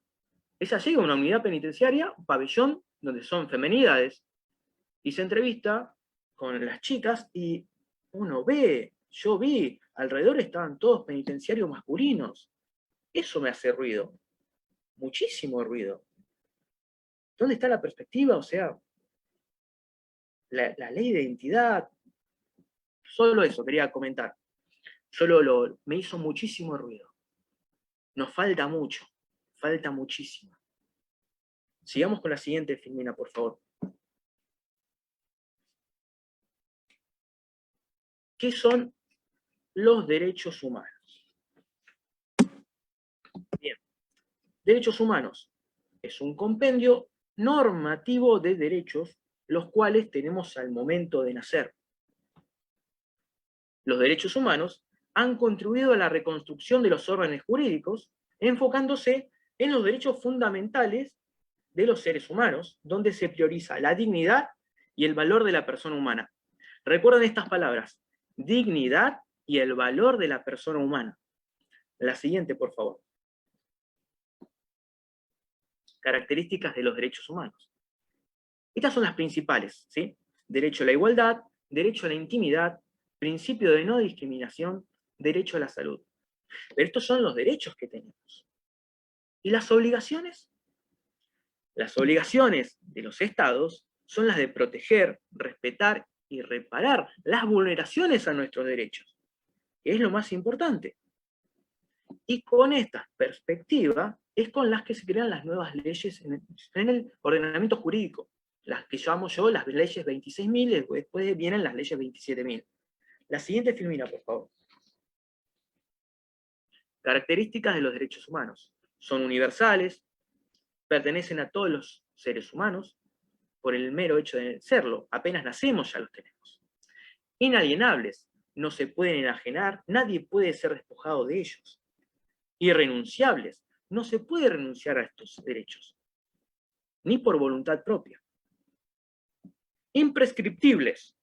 Ella llega a una unidad penitenciaria, un pabellón, donde son femenidades, y se entrevista con las chicas, y uno ve, yo vi, alrededor estaban todos penitenciarios masculinos. Eso me hace ruido, muchísimo ruido. ¿Dónde está la perspectiva? O sea, la ley de identidad. Solo eso quería comentar. Me hizo muchísimo ruido. Nos falta mucho, falta muchísimo. Sigamos con la siguiente, Filmina, por favor. ¿Qué son los derechos humanos? Bien, derechos humanos es un compendio normativo de derechos, los cuales tenemos al momento de nacer. Los derechos humanos han contribuido a la reconstrucción de los órdenes jurídicos, enfocándose en los derechos fundamentales de los seres humanos, donde se prioriza la dignidad y el valor de la persona humana. Recuerden estas palabras: dignidad y el valor de la persona humana. La siguiente, por favor. Características de los derechos humanos. Estas son las principales, ¿sí? Derecho a la igualdad, derecho a la intimidad, principio de no discriminación, derecho a la salud. Pero estos son los derechos que tenemos. ¿Y las obligaciones? Las obligaciones de los estados son las de proteger, respetar y reparar las vulneraciones a nuestros derechos, que es lo más importante. Y con esta perspectiva es con las que se crean las nuevas leyes en el ordenamiento jurídico, las que llamo yo las leyes 26.000, y después vienen las leyes 27.000. La siguiente filmina, por favor. Características de los derechos humanos. Son universales, pertenecen a todos los seres humanos, por el mero hecho de serlo, apenas nacemos ya los tenemos. Inalienables, no se pueden enajenar, nadie puede ser despojado de ellos. Irrenunciables, no se puede renunciar a estos derechos, ni por voluntad propia. Imprescriptibles,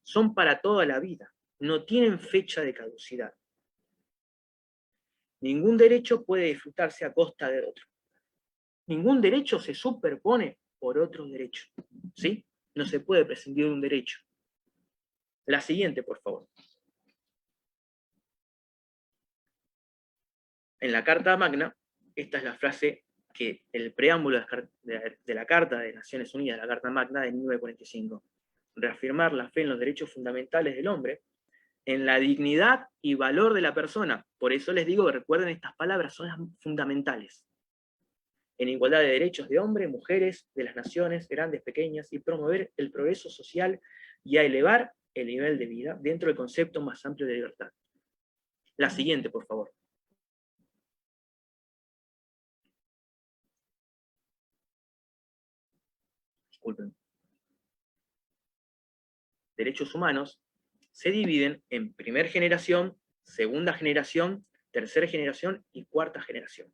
son para toda la vida, no tienen fecha de caducidad. Ningún derecho puede disfrutarse a costa de otro. Ningún derecho se superpone por otro derecho, ¿sí? No se puede prescindir de un derecho. La siguiente, por favor. En la Carta Magna, esta es la frase que el preámbulo de la Carta de Naciones Unidas, la Carta Magna de 1945. Reafirmar la fe en los derechos fundamentales del hombre, en la dignidad y valor de la persona. Por eso les digo que recuerden estas palabras, son las fundamentales. En igualdad de derechos de hombres, mujeres, de las naciones, grandes, pequeñas, y promover el progreso social y a elevar el nivel de vida dentro del concepto más amplio de libertad. La siguiente, por favor. Disculpen. Derechos humanos se dividen en primera generación, segunda generación, tercera generación y cuarta generación.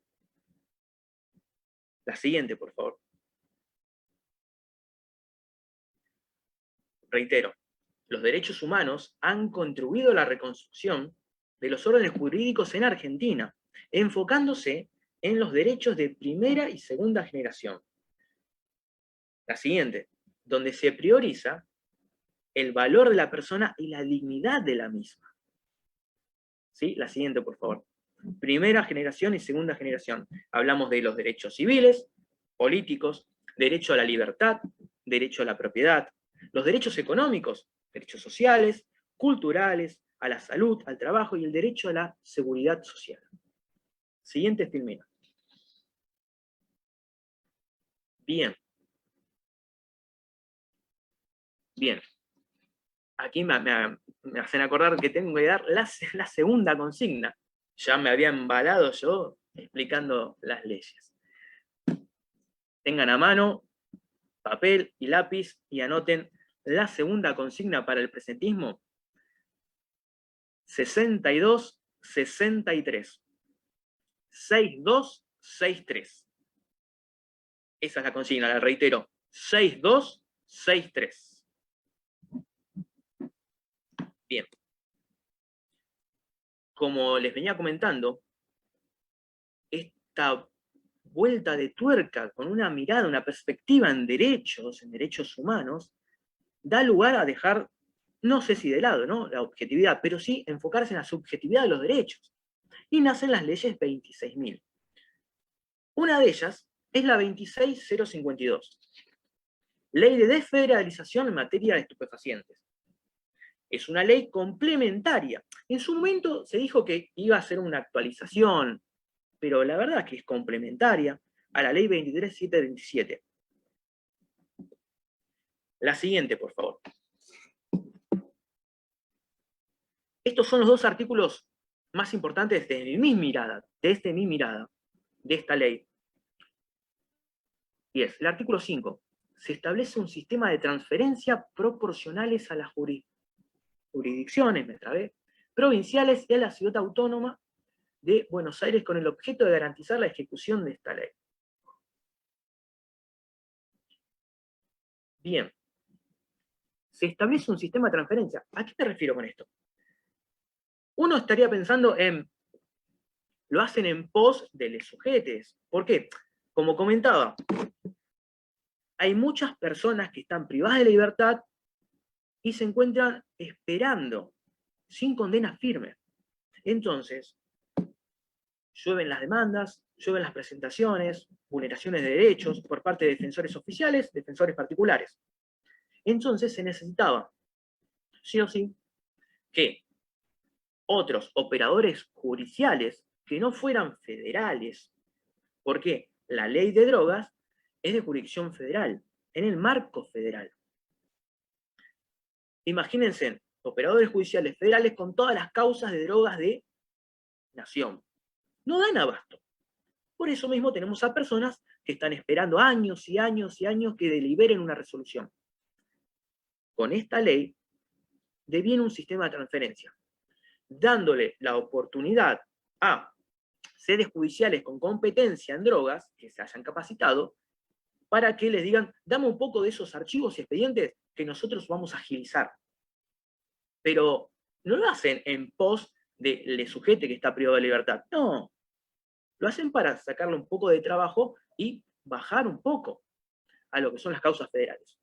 La siguiente, por favor. Reitero, los derechos humanos han contribuido a la reconstrucción de los órdenes jurídicos en Argentina, enfocándose en los derechos de primera y segunda generación. La siguiente, donde se prioriza el valor de la persona y la dignidad de la misma. ¿Sí? La siguiente, por favor. Primera generación y segunda generación. Hablamos de los derechos civiles, políticos, derecho a la libertad, derecho a la propiedad, los derechos económicos, derechos sociales, culturales, a la salud, al trabajo y el derecho a la seguridad social. Siguiente filmina. Bien. Bien. Aquí me hacen acordar que tengo que dar la segunda consigna. Ya me había embalado yo explicando las leyes. Tengan a mano papel y lápiz y anoten la segunda consigna para el presentismo. 62-63. 62-63. Esa es la consigna, la reitero. 62-63. Bien. Como les venía comentando, esta vuelta de tuerca con una mirada, una perspectiva en derechos humanos, da lugar a dejar, no sé si de lado, ¿no?, la objetividad, pero sí enfocarse en la subjetividad de los derechos. Y nacen las leyes 26.000. Una de ellas es la 26052, Ley de Desfederalización en materia de estupefacientes. Es una ley complementaria. En su momento se dijo que iba a ser una actualización, pero la verdad es que es complementaria a la ley 23727. La siguiente, por favor. Estos son los dos artículos más importantes desde mi mirada, de esta ley. Y es el artículo 5. Se establece un sistema de transferencia proporcionales a las jurisdicciones, provinciales y a la ciudad autónoma de Buenos Aires con el objeto de garantizar la ejecución de esta ley. Bien. Se establece un sistema de transferencia. ¿A qué me refiero con esto? Uno estaría pensando en, lo hacen en pos de les sujetes. ¿Por qué? Como comentaba, hay muchas personas que están privadas de la libertad y se encuentran esperando, sin condena firme. Entonces, llueven las demandas, llueven las presentaciones, vulneraciones de derechos por parte de defensores oficiales, defensores particulares. Entonces se necesitaba sí o sí, que otros operadores judiciales que no fueran federales, porque la ley de drogas es de jurisdicción federal, en el marco federal. Imagínense, operadores judiciales federales con todas las causas de drogas de nación. No dan abasto. Por eso mismo tenemos a personas que están esperando años y años y años que deliberen una resolución. Con esta ley deviene un sistema de transferencia, dándole la oportunidad a sedes judiciales con competencia en drogas, que se hayan capacitado, para que les digan, dame un poco de esos archivos y expedientes que nosotros vamos a agilizar. Pero no lo hacen en pos del sujete que está privado de libertad. No, lo hacen para sacarle un poco de trabajo y bajar un poco a lo que son las causas federales.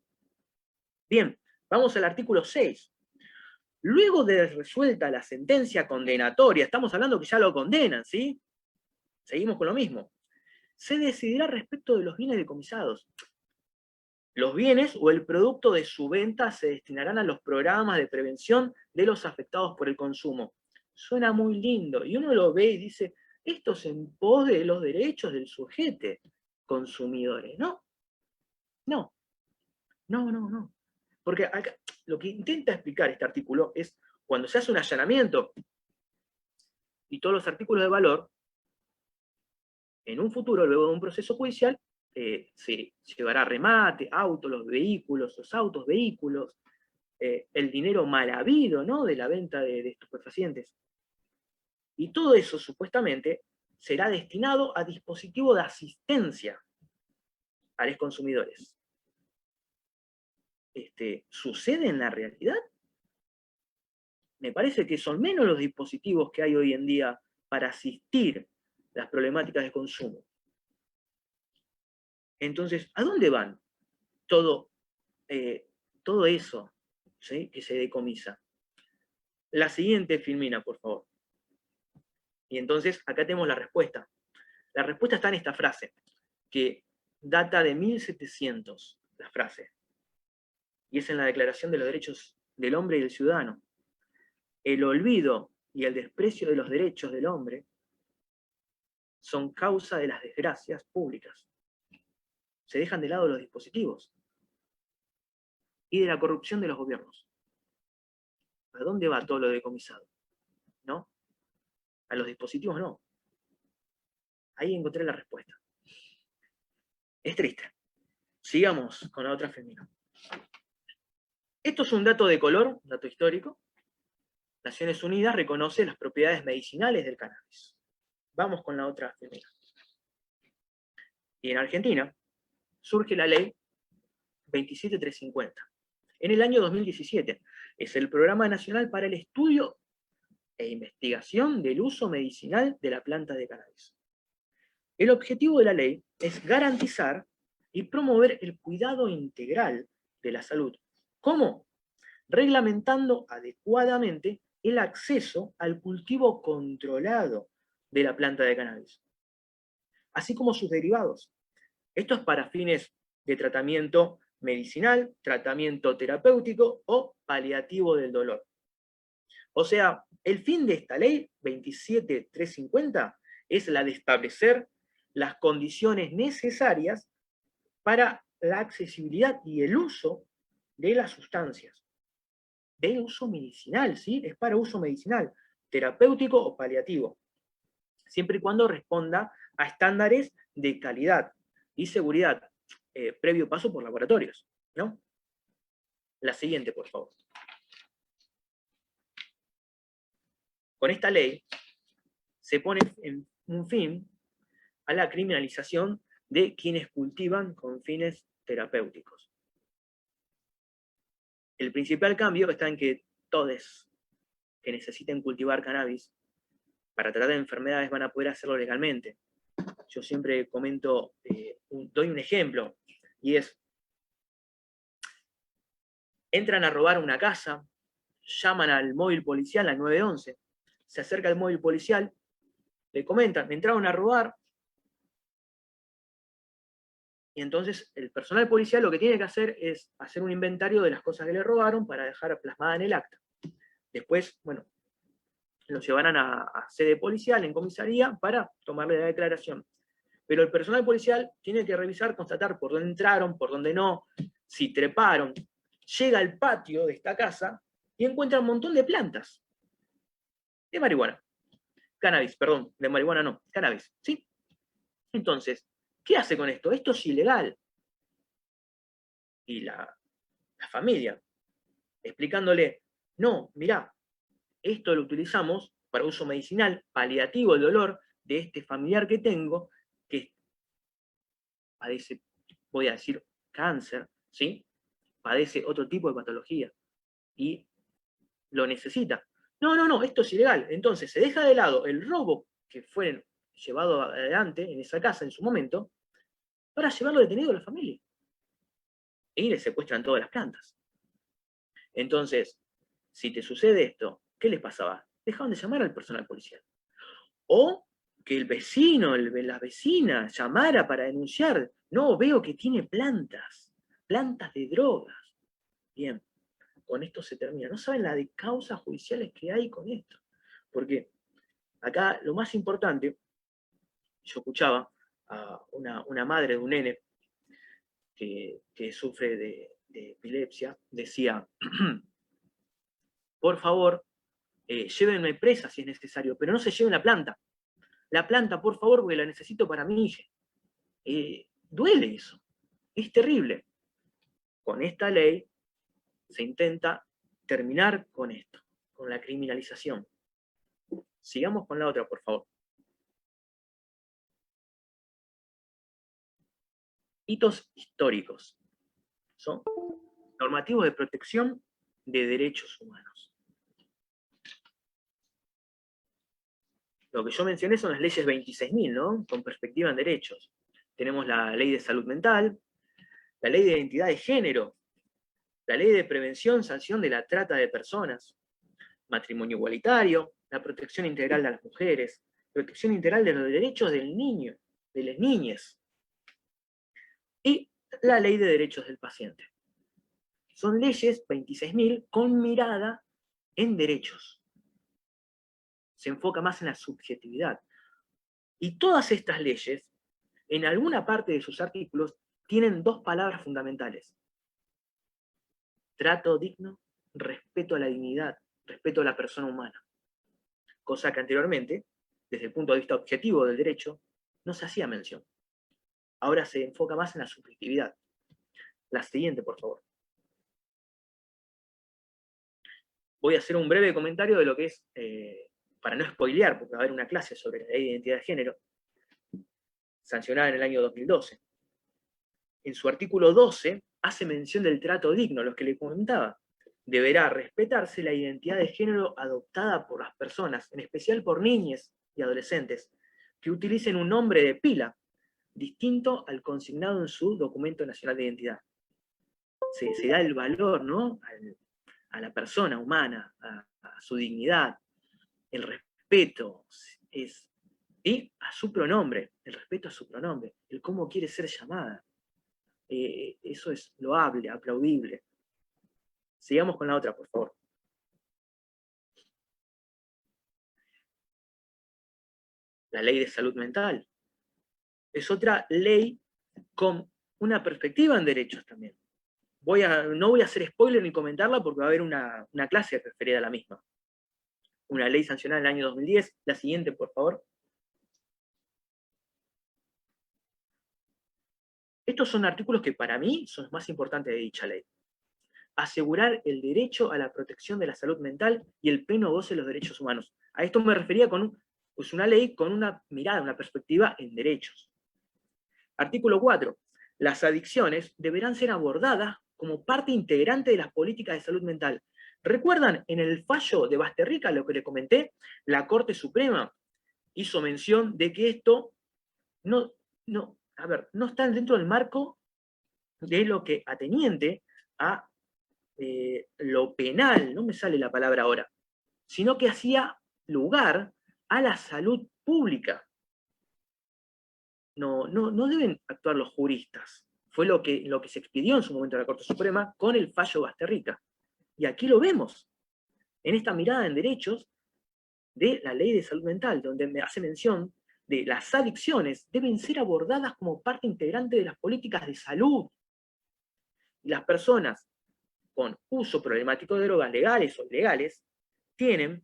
Bien, vamos al artículo 6. Luego de resuelta la sentencia condenatoria, estamos hablando que ya lo condenan, ¿sí? Seguimos con lo mismo. Se decidirá respecto de los bienes decomisados. Los bienes o el producto de su venta se destinarán a los programas de prevención de los afectados por el consumo. Suena muy lindo, y uno lo ve y dice, esto es en pos de los derechos del sujeto consumidores. No, no, no, no, no. Porque acá, lo que intenta explicar este artículo es cuando se hace un allanamiento y todos los artículos de valor, en un futuro, luego de un proceso judicial, se llevará remate, autos, los autos, vehículos, el dinero mal habido, ¿no?, de la venta de estupefacientes. Y todo eso, supuestamente, será destinado a dispositivos de asistencia a los consumidores. ¿Sucede en la realidad? Me parece que son menos los dispositivos que hay hoy en día para asistir las problemáticas de consumo. Entonces, ¿a dónde van todo eso, ¿sí?, que se decomisa? La siguiente, Filmina, por favor. Y entonces, acá tenemos la respuesta. La respuesta está en esta frase, que data de 1700, la frase. Y es en la Declaración de los Derechos del Hombre y del Ciudadano. El olvido y el desprecio de los derechos del hombre son causa de las desgracias públicas. Se dejan de lado los dispositivos y de la corrupción de los gobiernos. ¿A dónde va todo lo decomisado? ¿No? A los dispositivos no. Ahí encontré la respuesta. Es triste. Sigamos con la otra femina. Esto es un dato de color, un dato histórico. Naciones Unidas reconoce las propiedades medicinales del cannabis. Vamos con la otra femina. Y en Argentina surge la ley 27350. En el año 2017 es el Programa Nacional para el Estudio e Investigación del Uso Medicinal de la Planta de Cannabis. El objetivo de la ley es garantizar y promover el cuidado integral de la salud. ¿Cómo? Reglamentando adecuadamente el acceso al cultivo controlado de la planta de cannabis, así como sus derivados. Esto es para fines de tratamiento medicinal, tratamiento terapéutico o paliativo del dolor. O sea, el fin de esta ley 27350 es la de establecer las condiciones necesarias para la accesibilidad y el uso de las sustancias. De uso medicinal, ¿sí? Es para uso medicinal, terapéutico o paliativo, siempre y cuando responda a estándares de calidad y seguridad, previo paso por laboratorios, ¿no? La siguiente, por favor. Con esta ley se pone un fin a la criminalización de quienes cultivan con fines terapéuticos. El principal cambio está en que todos que necesiten cultivar cannabis para tratar enfermedades van a poder hacerlo legalmente. Yo siempre comento, doy un ejemplo, y es, entran a robar una casa, llaman al móvil policial, al 911, se acerca el móvil policial, le comentan, me entraron a robar, Y entonces el personal policial lo que tiene que hacer es hacer un inventario de las cosas que le robaron para dejar plasmada en el acta. Después, bueno, lo llevarán a sede policial, en comisaría, para tomarle la declaración. Pero el personal policial tiene que revisar, constatar por dónde entraron, por dónde no, si treparon. Llega al patio de esta casa y encuentra un montón de plantas de marihuana. Cannabis, perdón, de marihuana no, cannabis, ¿sí? Entonces, ¿qué hace con esto? Esto es ilegal. Y la familia, explicándole, no, mirá, esto lo utilizamos para uso medicinal, paliativo el dolor de este familiar que tengo, que padece, voy a decir, cáncer, ¿sí? Padece otro tipo de patología y lo necesita. No, esto es ilegal. Entonces se deja de lado el robo que fue llevado adelante en esa casa en su momento para llevarlo detenido a la familia. Y le secuestran todas las plantas. Entonces, si te sucede esto, ¿qué les pasaba? Dejaban de llamar al personal policial. O que el vecino, la vecina, llamara para denunciar. No, veo que tiene plantas de drogas. Bien, con esto se termina. No saben la de causas judiciales que hay con esto. Porque acá lo más importante, yo escuchaba a una madre de un nene que sufre de epilepsia, decía, por favor, llévenme presa si es necesario, pero no se lleven la planta. La planta, por favor, porque la necesito para mi hija. Duele eso, es terrible. Con esta ley se intenta terminar con esto, con la criminalización. Sigamos con la otra, por favor. Hitos históricos. Son normativos de protección de derechos humanos. Lo que yo mencioné son las leyes 26.000, ¿no? Con perspectiva en derechos. Tenemos la ley de salud mental, la ley de identidad de género, la ley de prevención, sanción de la trata de personas, matrimonio igualitario, la protección integral de las mujeres, protección integral de los derechos del niño, de las niñas, y la ley de derechos del paciente. Son leyes 26.000 con mirada en derechos. Se enfoca más en la subjetividad. Y todas estas leyes, en alguna parte de sus artículos, tienen dos palabras fundamentales. Trato digno, respeto a la dignidad, respeto a la persona humana. Cosa que anteriormente, desde el punto de vista objetivo del derecho, no se hacía mención. Ahora se enfoca más en la subjetividad. La siguiente, por favor. Voy a hacer un breve comentario de lo que es, para no spoilear, porque va a haber una clase sobre la ley de identidad de género, sancionada en el año 2012. En su artículo 12 hace mención del trato digno, lo que le comentaba. Deberá respetarse la identidad de género adoptada por las personas, en especial por niñas y adolescentes, que utilicen un nombre de pila, distinto al consignado en su documento nacional de identidad. Se da el valor, ¿no?, a la persona humana, a su dignidad, el respeto, y a su pronombre, el respeto a su pronombre, el cómo quiere ser llamada. Eso es loable, aplaudible. Sigamos con la otra, por favor. La ley de salud mental. Es otra ley con una perspectiva en derechos también. No voy a hacer spoiler ni comentarla porque va a haber una clase referida a la misma. Una ley sancionada en el año 2010. La siguiente, por favor. Estos son artículos que para mí son los más importantes de dicha ley. Asegurar el derecho a la protección de la salud mental y el pleno goce de los derechos humanos. A esto me refería con una ley con una mirada, una perspectiva en derechos. Artículo 4. Las adicciones deberán ser abordadas como parte integrante de las políticas de salud mental. ¿Recuerdan en el fallo de Basterrica, lo que les comenté? La Corte Suprema hizo mención de que esto no está dentro del marco de lo que ateniente a lo penal, no me sale la palabra ahora, sino que hacía lugar a la salud pública. No deben actuar los juristas, Fue lo que se expidió en su momento en la Corte Suprema con el fallo Basterrica. Y aquí lo vemos, en esta mirada en derechos de la Ley de Salud Mental, donde me hace mención de las adicciones deben ser abordadas como parte integrante de las políticas de salud. Y las personas con uso problemático de drogas legales o ilegales tienen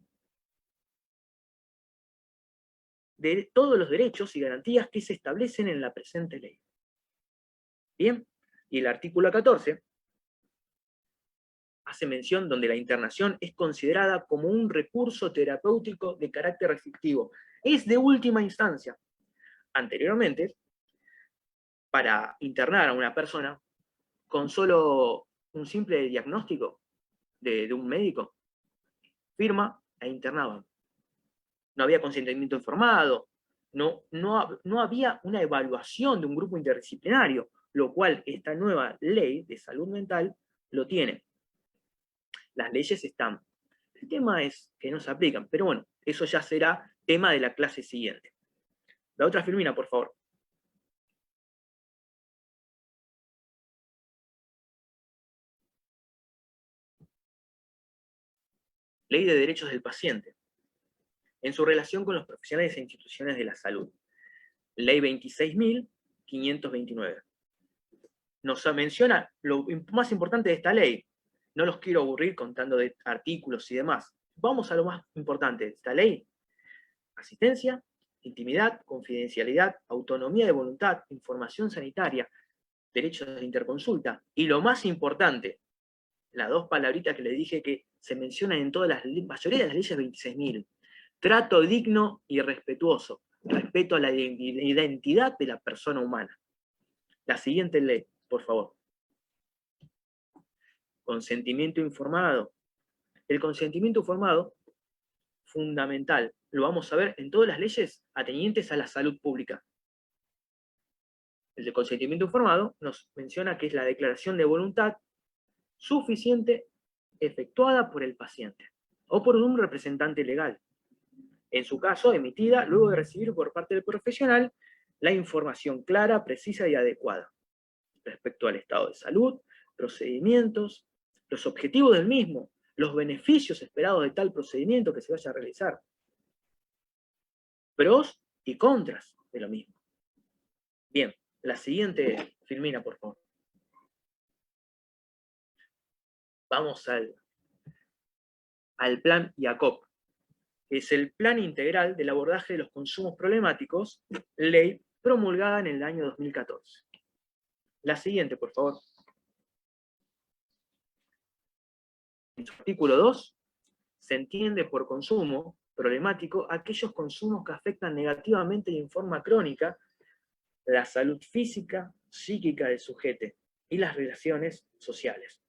de todos los derechos y garantías que se establecen en la presente ley. Bien, y el artículo 14 hace mención donde la internación es considerada como un recurso terapéutico de carácter restrictivo. Es de última instancia. Anteriormente, para internar a una persona, con solo un simple diagnóstico de un médico, firma e internaban. No había consentimiento informado, no había una evaluación de un grupo interdisciplinario, lo cual esta nueva ley de salud mental lo tiene. Las leyes están. El tema es que no se aplican, pero bueno, eso ya será tema de la clase siguiente. La otra Firmina, por favor. Ley de Derechos del Paciente. En su relación con los profesionales e instituciones de la salud. Ley 26.529. Nos menciona lo más importante de esta ley. No los quiero aburrir contando de artículos y demás. Vamos a lo más importante de esta ley. Asistencia, intimidad, confidencialidad, autonomía de voluntad, información sanitaria, derechos de interconsulta. Y lo más importante, las dos palabritas que les dije que se mencionan en todas las mayoría de las leyes 26.000. Trato digno y respetuoso. Respeto a la identidad de la persona humana. La siguiente ley, por favor. Consentimiento informado. El consentimiento informado, fundamental, lo vamos a ver en todas las leyes atenientes a la salud pública. El de consentimiento informado nos menciona que es la declaración de voluntad suficiente efectuada por el paciente o por un representante legal. En su caso, emitida luego de recibir por parte del profesional la información clara, precisa y adecuada respecto al estado de salud, procedimientos, los objetivos del mismo, los beneficios esperados de tal procedimiento que se vaya a realizar, pros y contras de lo mismo. Bien, la siguiente, Firmina, por favor. Vamos al plan IACOP, que es el Plan Integral del Abordaje de los Consumos Problemáticos, ley promulgada en el año 2014. La siguiente, por favor. En su artículo 2, se entiende por consumo problemático aquellos consumos que afectan negativamente y en forma crónica la salud física, psíquica del sujeto y las relaciones sociales.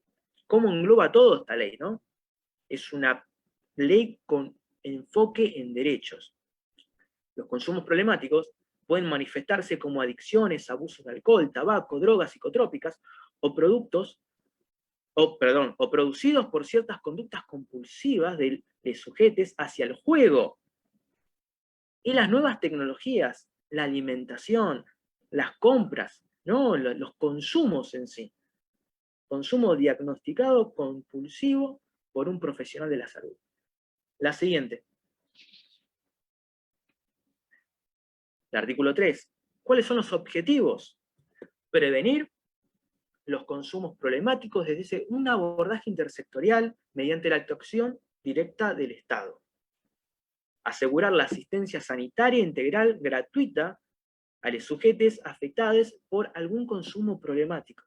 ¿Cómo engloba todo esta ley, no? Es una ley con enfoque en derechos. Los consumos problemáticos pueden manifestarse como adicciones, abusos de alcohol, tabaco, drogas psicotrópicas o producidos por ciertas conductas compulsivas de sujetos hacia el juego. Y las nuevas tecnologías, la alimentación, las compras, ¿no? Los consumos en sí. Consumo diagnosticado compulsivo por un profesional de la salud. La siguiente. El artículo 3. ¿Cuáles son los objetivos? Prevenir los consumos problemáticos desde un abordaje intersectorial mediante la actuación directa del Estado. Asegurar la asistencia sanitaria integral gratuita a los sujetos afectados por algún consumo problemático.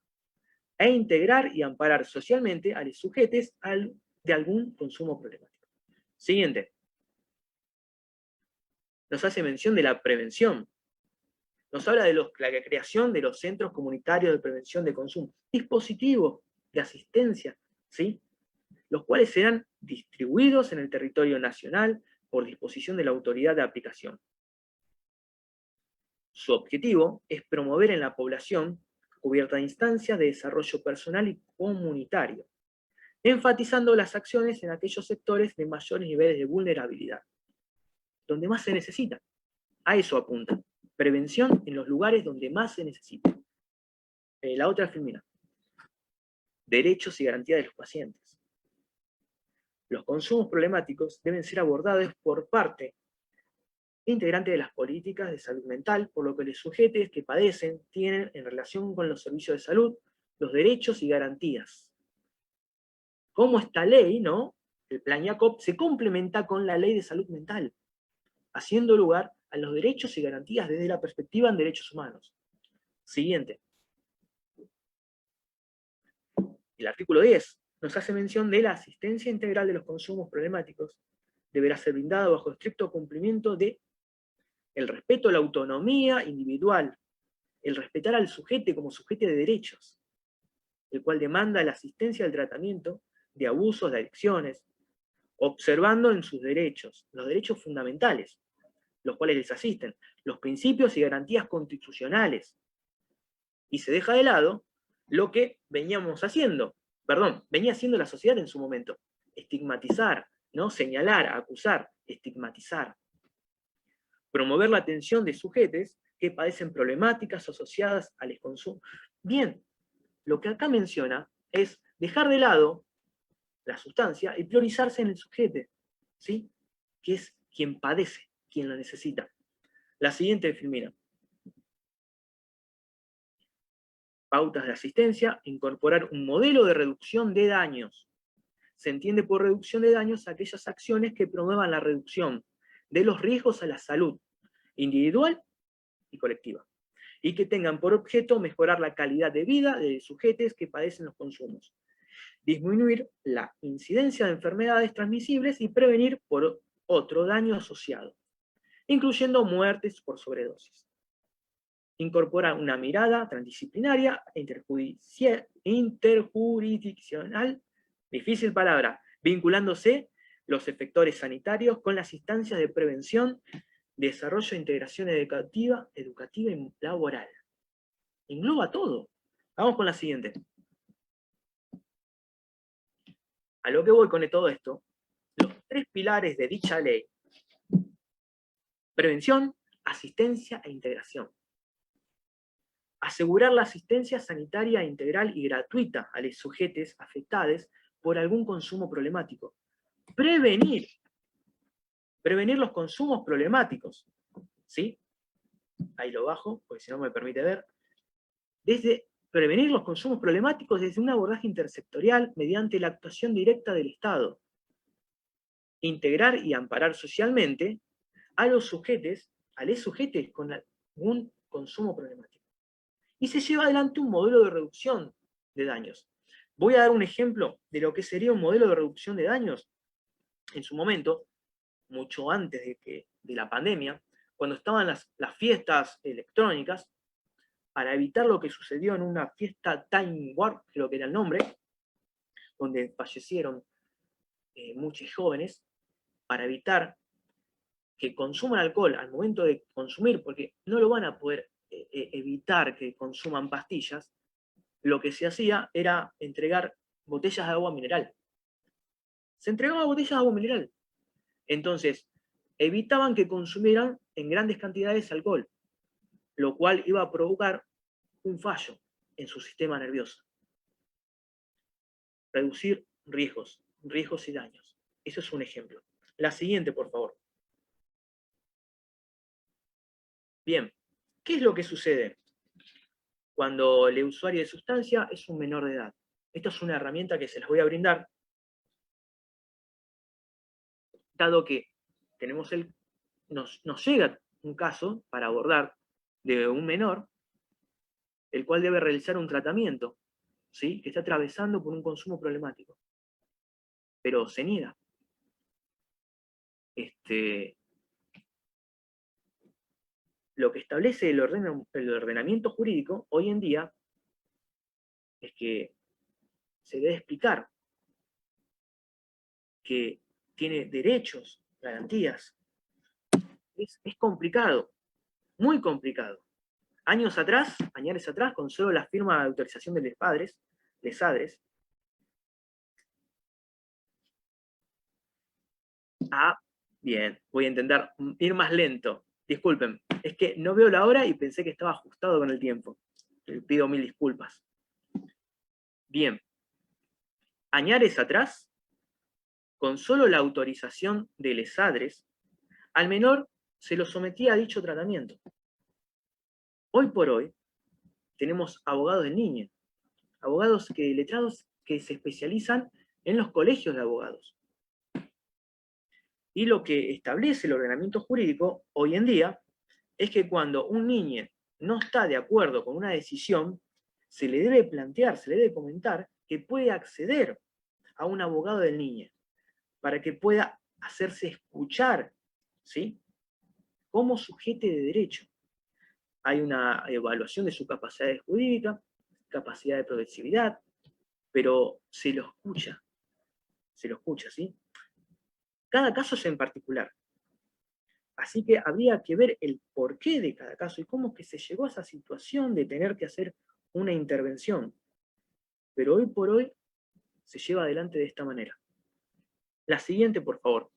E integrar y amparar socialmente a los sujetos de algún consumo problemático. Siguiente. Nos hace mención de la prevención. Nos habla de la creación de los centros comunitarios de prevención de consumo, dispositivos de asistencia, ¿sí? Los cuales serán distribuidos en el territorio nacional por disposición de la autoridad de aplicación. Su objetivo es promover en la población cubierta de instancias de desarrollo personal y comunitario, enfatizando las acciones en aquellos sectores de mayores niveles de vulnerabilidad, donde más se necesita. A eso apunta. Prevención en los lugares donde más se necesita. La otra filmina. Derechos y garantías de los pacientes. Los consumos problemáticos deben ser abordados por parte integrante de las políticas de salud mental, por lo que los sujetos que padecen tienen en relación con los servicios de salud los derechos y garantías. Como esta ley, ¿no? El Plan Jacob se complementa con la Ley de Salud Mental, haciendo lugar a los derechos y garantías desde la perspectiva en derechos humanos. Siguiente. El artículo 10 nos hace mención de la asistencia integral de los consumos problemáticos. Deberá ser brindada bajo estricto cumplimiento de el respeto a la autonomía individual, el respetar al sujeto como sujeto de derechos, el cual demanda la asistencia al tratamiento de abusos, de adicciones, observando en sus derechos, los derechos fundamentales, los cuales les asisten, los principios y garantías constitucionales. Y se deja de lado lo que venía haciendo la sociedad en su momento. Estigmatizar, ¿no? Señalar, acusar, estigmatizar. Promover la atención de sujetos que padecen problemáticas asociadas al consumo. Bien, lo que acá menciona es dejar de lado la sustancia y priorizarse en el sujeto, ¿sí? Que es quien padece, quien lo necesita. La siguiente filmina. Pautas de asistencia, incorporar un modelo de reducción de daños. Se entiende por reducción de daños aquellas acciones que promuevan la reducción de los riesgos a la salud individual y colectiva, y que tengan por objeto mejorar la calidad de vida de sujetos que padecen los consumos, disminuir la incidencia de enfermedades transmisibles y prevenir por otro daño asociado, incluyendo muertes por sobredosis. Incorpora una mirada transdisciplinaria e interjurisdiccional, difícil palabra, vinculándose los efectores sanitarios con las instancias de prevención, desarrollo e integración educativa y laboral. Engloba todo. Vamos con la siguiente. A lo que voy con todo esto, los 3 pilares de dicha ley: prevención, asistencia e integración. Asegurar la asistencia sanitaria integral y gratuita a los sujetos afectados por algún consumo problemático. Prevenir los consumos problemáticos, ¿sí? Ahí lo bajo, porque si no me permite ver. Prevenir los consumos problemáticos desde un abordaje intersectorial mediante la actuación directa del Estado. Integrar y amparar socialmente a los sujetos con algún consumo problemático. Y se lleva adelante un modelo de reducción de daños. Voy a dar un ejemplo de lo que sería un modelo de reducción de daños. En su momento, mucho antes de la pandemia, cuando estaban las fiestas electrónicas, para evitar lo que sucedió en una fiesta Time Warp, creo que era el nombre, donde fallecieron muchos jóvenes, para evitar que consuman alcohol al momento de consumir, porque no lo van a poder evitar que consuman pastillas, lo que se hacía era entregar botellas de agua mineral. Se entregaba botellas de agua mineral. Entonces, evitaban que consumieran en grandes cantidades alcohol, lo cual iba a provocar un fallo en su sistema nervioso. Reducir riesgos y daños. Eso es un ejemplo. La siguiente, por favor. Bien, ¿qué es lo que sucede cuando el usuario de sustancia es un menor de edad? Esta es una herramienta que se las voy a brindar, dado que nos llega un caso para abordar de un menor, el cual debe realizar un tratamiento, ¿sí? Que está atravesando por un consumo problemático, pero se niega. Lo que establece el ordenamiento jurídico hoy en día es que se debe explicar que tiene derechos, garantías. Es complicado, muy complicado. Años atrás, con solo la firma de autorización de les ADRES, bien, voy a intentar ir más lento. Disculpen, es que no veo la hora y pensé que estaba ajustado con el tiempo. Le pido mil disculpas. Bien. Añares atrás, con solo la autorización de les padres, al menor se lo sometía a dicho tratamiento. Hoy por hoy tenemos abogados del niño, letrados que se especializan en los colegios de abogados. Y lo que establece el ordenamiento jurídico hoy en día es que cuando un niño no está de acuerdo con una decisión, se le debe plantear, se le debe comentar que puede acceder a un abogado del niño para que pueda hacerse escuchar, ¿sí?, como sujeto de derecho. Hay una evaluación de su capacidad jurídica, capacidad de progresividad, pero se lo escucha, ¿sí? Cada caso es en particular. Así que habría que ver el porqué de cada caso y cómo es que se llegó a esa situación de tener que hacer una intervención. Pero hoy por hoy se lleva adelante de esta manera. La siguiente, por favor.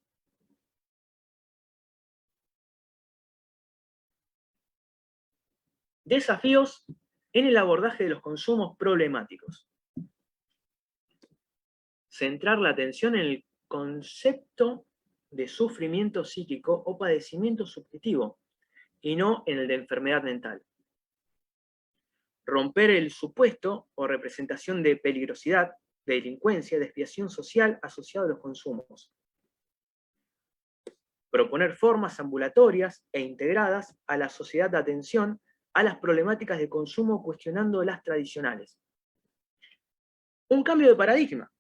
Desafíos en el abordaje de los consumos problemáticos. Centrar la atención en el concepto de sufrimiento psíquico o padecimiento subjetivo, y no en el de enfermedad mental. Romper el supuesto o representación de peligrosidad, de delincuencia, de expiación social asociado a los consumos. Proponer formas ambulatorias e integradas a la sociedad de atención a las problemáticas de consumo cuestionando las tradicionales. Un cambio de paradigma,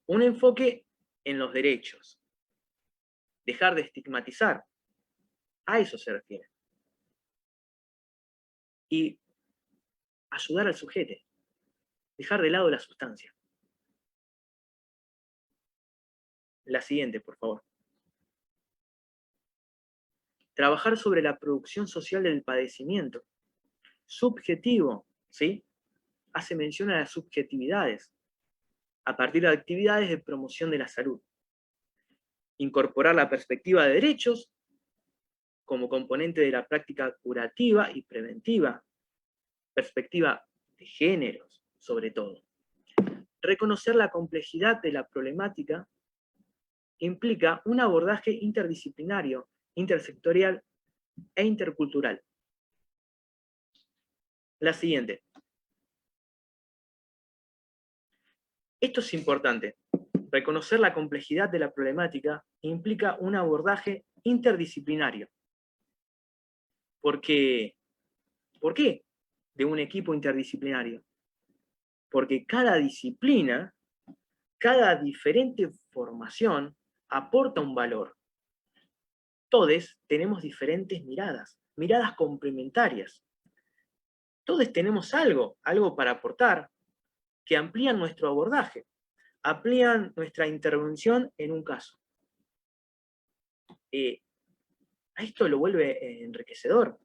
un enfoque en los derechos. Dejar de estigmatizar, a eso se refiere. Y ayudar al sujeto, dejar de lado la sustancia. La siguiente, por favor. Trabajar sobre la producción social del padecimiento. Subjetivo, ¿sí? Hace mención a las subjetividades, a partir de actividades de promoción de la salud. Incorporar la perspectiva de derechos como componente de la práctica curativa y preventiva. Perspectiva de géneros, sobre todo. Reconocer la complejidad de la problemática implica un abordaje interdisciplinario, intersectorial e intercultural. La siguiente. Esto es importante. Reconocer la complejidad de la problemática implica un abordaje interdisciplinario. ¿Por qué? ¿Por qué de un equipo interdisciplinario? Porque cada disciplina, cada diferente formación aporta un valor. Todos tenemos diferentes miradas, miradas complementarias. Todos tenemos algo para aportar, que amplían nuestro abordaje, amplían nuestra intervención en un caso. A esto lo vuelve enriquecedor.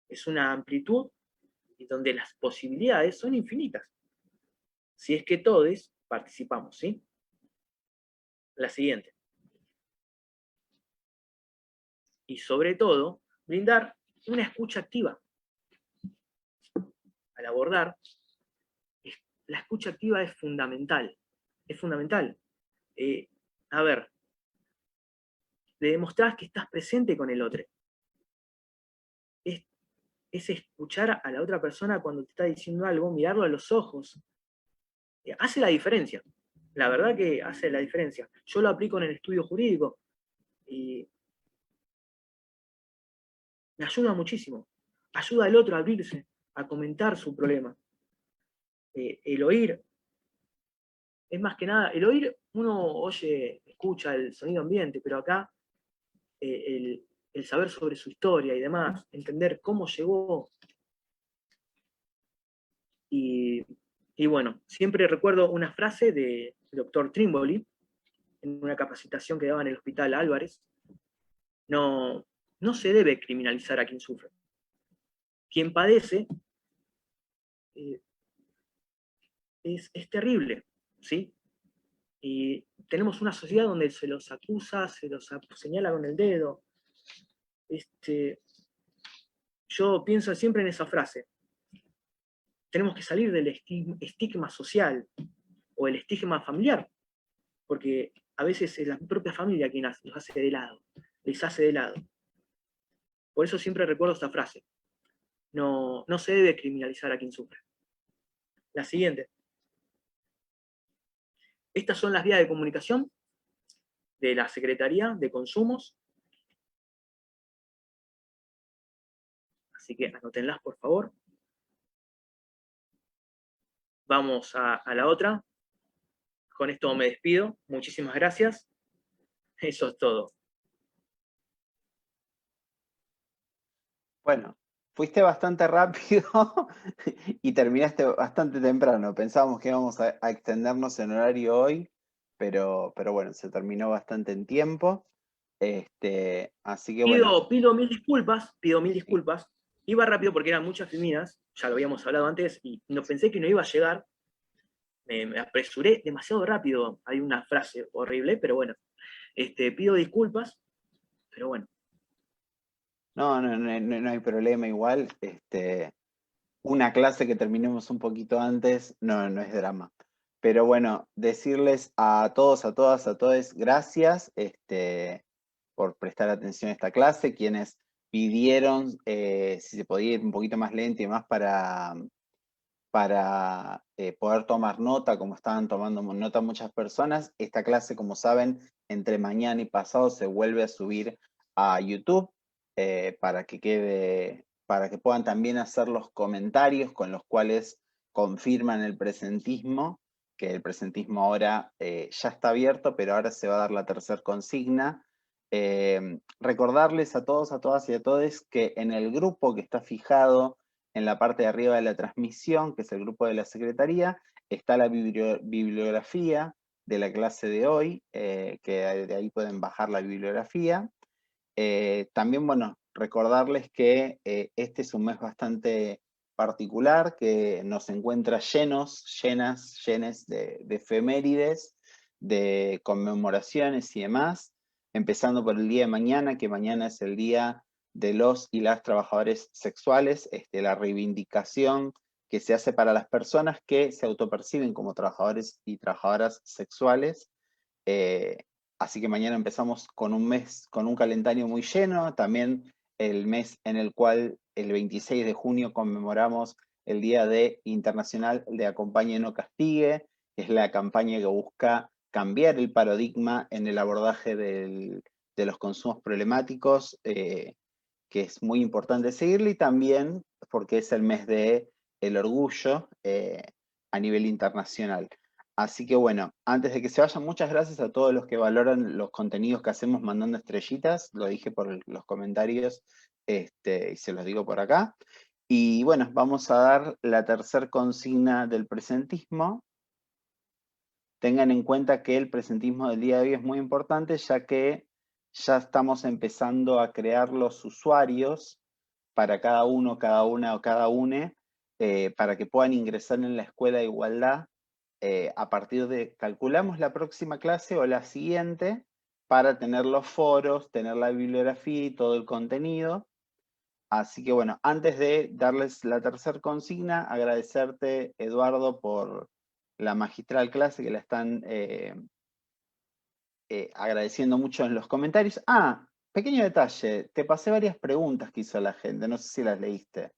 Es una amplitud y donde las posibilidades son infinitas. Si es que todos participamos, ¿sí? La siguiente. Y sobre todo, brindar una escucha activa. Al abordar, la escucha activa es fundamental. Es fundamental. A ver, le demostrás que estás presente con el otro. Es escuchar a la otra persona cuando te está diciendo algo, mirarlo a los ojos. Hace la diferencia. La verdad que hace la diferencia. Yo lo aplico en el estudio jurídico y me ayuda muchísimo. Ayuda al otro a abrirse, a comentar su problema. El oír, es más que nada, el oír, uno oye, escucha el sonido ambiente, pero acá el saber sobre su historia y demás, entender cómo llegó. Y bueno, siempre recuerdo una frase del doctor Trimboli, en una capacitación que daba en el Hospital Álvarez: no se debe criminalizar a quien sufre. Quien padece es terrible, ¿sí? Y tenemos una sociedad donde se los acusa, se los señala con el dedo. Yo pienso siempre en esa frase. tenemos que salir del estigma social o el estigma familiar, porque a veces es la propia familia quien los hace de lado, les hace de lado. Por eso siempre recuerdo esta frase: no se debe criminalizar a quien sufre. La siguiente. Estas son las vías de comunicación de la Secretaría de Consumos. Así que anótenlas, por favor. Vamos a la otra. Con esto me despido. Muchísimas gracias. Eso es todo. Bueno, fuiste bastante rápido y terminaste bastante temprano. Pensábamos que íbamos a extendernos en horario hoy, pero bueno, se terminó bastante en tiempo. Así que bueno. Pido mil disculpas. Iba rápido porque eran muchas feminas, ya lo habíamos hablado antes, y no pensé que no iba a llegar. Me apresuré demasiado rápido. Hay una frase horrible, pero bueno. Pido disculpas, pero bueno. No hay problema igual. Una clase que terminemos un poquito antes no es drama. Pero bueno, decirles a todos, a todas, a todos, gracias por prestar atención a esta clase. Quienes pidieron si se podía ir un poquito más lento y más para poder tomar nota, como estaban tomando nota muchas personas. Esta clase, como saben, entre mañana y pasado se vuelve a subir a YouTube para que puedan también hacer los comentarios con los cuales confirman el presentismo, que el presentismo ahora ya está abierto, pero ahora se va a dar la tercera consigna. Recordarles a todos, a todas y a todos que en el grupo que está fijado en la parte de arriba de la transmisión, que es el grupo de la Secretaría, está la bibliografía de la clase de hoy, que de ahí pueden bajar la bibliografía. También, bueno, recordarles que este es un mes bastante particular, que nos encuentra llenos de efemérides, de conmemoraciones y demás, empezando por el día de mañana, que mañana es el día de los y las trabajadores sexuales, la reivindicación que se hace para las personas que se autoperciben como trabajadores y trabajadoras sexuales. Así que mañana empezamos con un mes, con un calendario muy lleno, también el mes en el cual el 26 de junio conmemoramos el Día Internacional de Acompañe No Castigue, que es la campaña que busca cambiar el paradigma en el abordaje de los consumos problemáticos, que es muy importante seguirlo, y también porque es el mes del orgullo a nivel internacional. Así que bueno, antes de que se vayan, muchas gracias a todos los que valoran los contenidos que hacemos mandando estrellitas, lo dije por los comentarios y se los digo por acá. Y bueno, vamos a dar la tercera consigna del presentismo. Tengan en cuenta que el presentismo del día de hoy es muy importante, ya que ya estamos empezando a crear los usuarios para cada uno, cada una o cada une, para que puedan ingresar en la Escuela de Igualdad a partir de, calculamos la próxima clase o la siguiente, para tener los foros, tener la bibliografía y todo el contenido. Así que bueno, antes de darles la tercera consigna, agradecerte, Eduardo, por la magistral clase que la están agradeciendo mucho en los comentarios. Pequeño detalle, te pasé varias preguntas que hizo la gente, no sé si las leíste.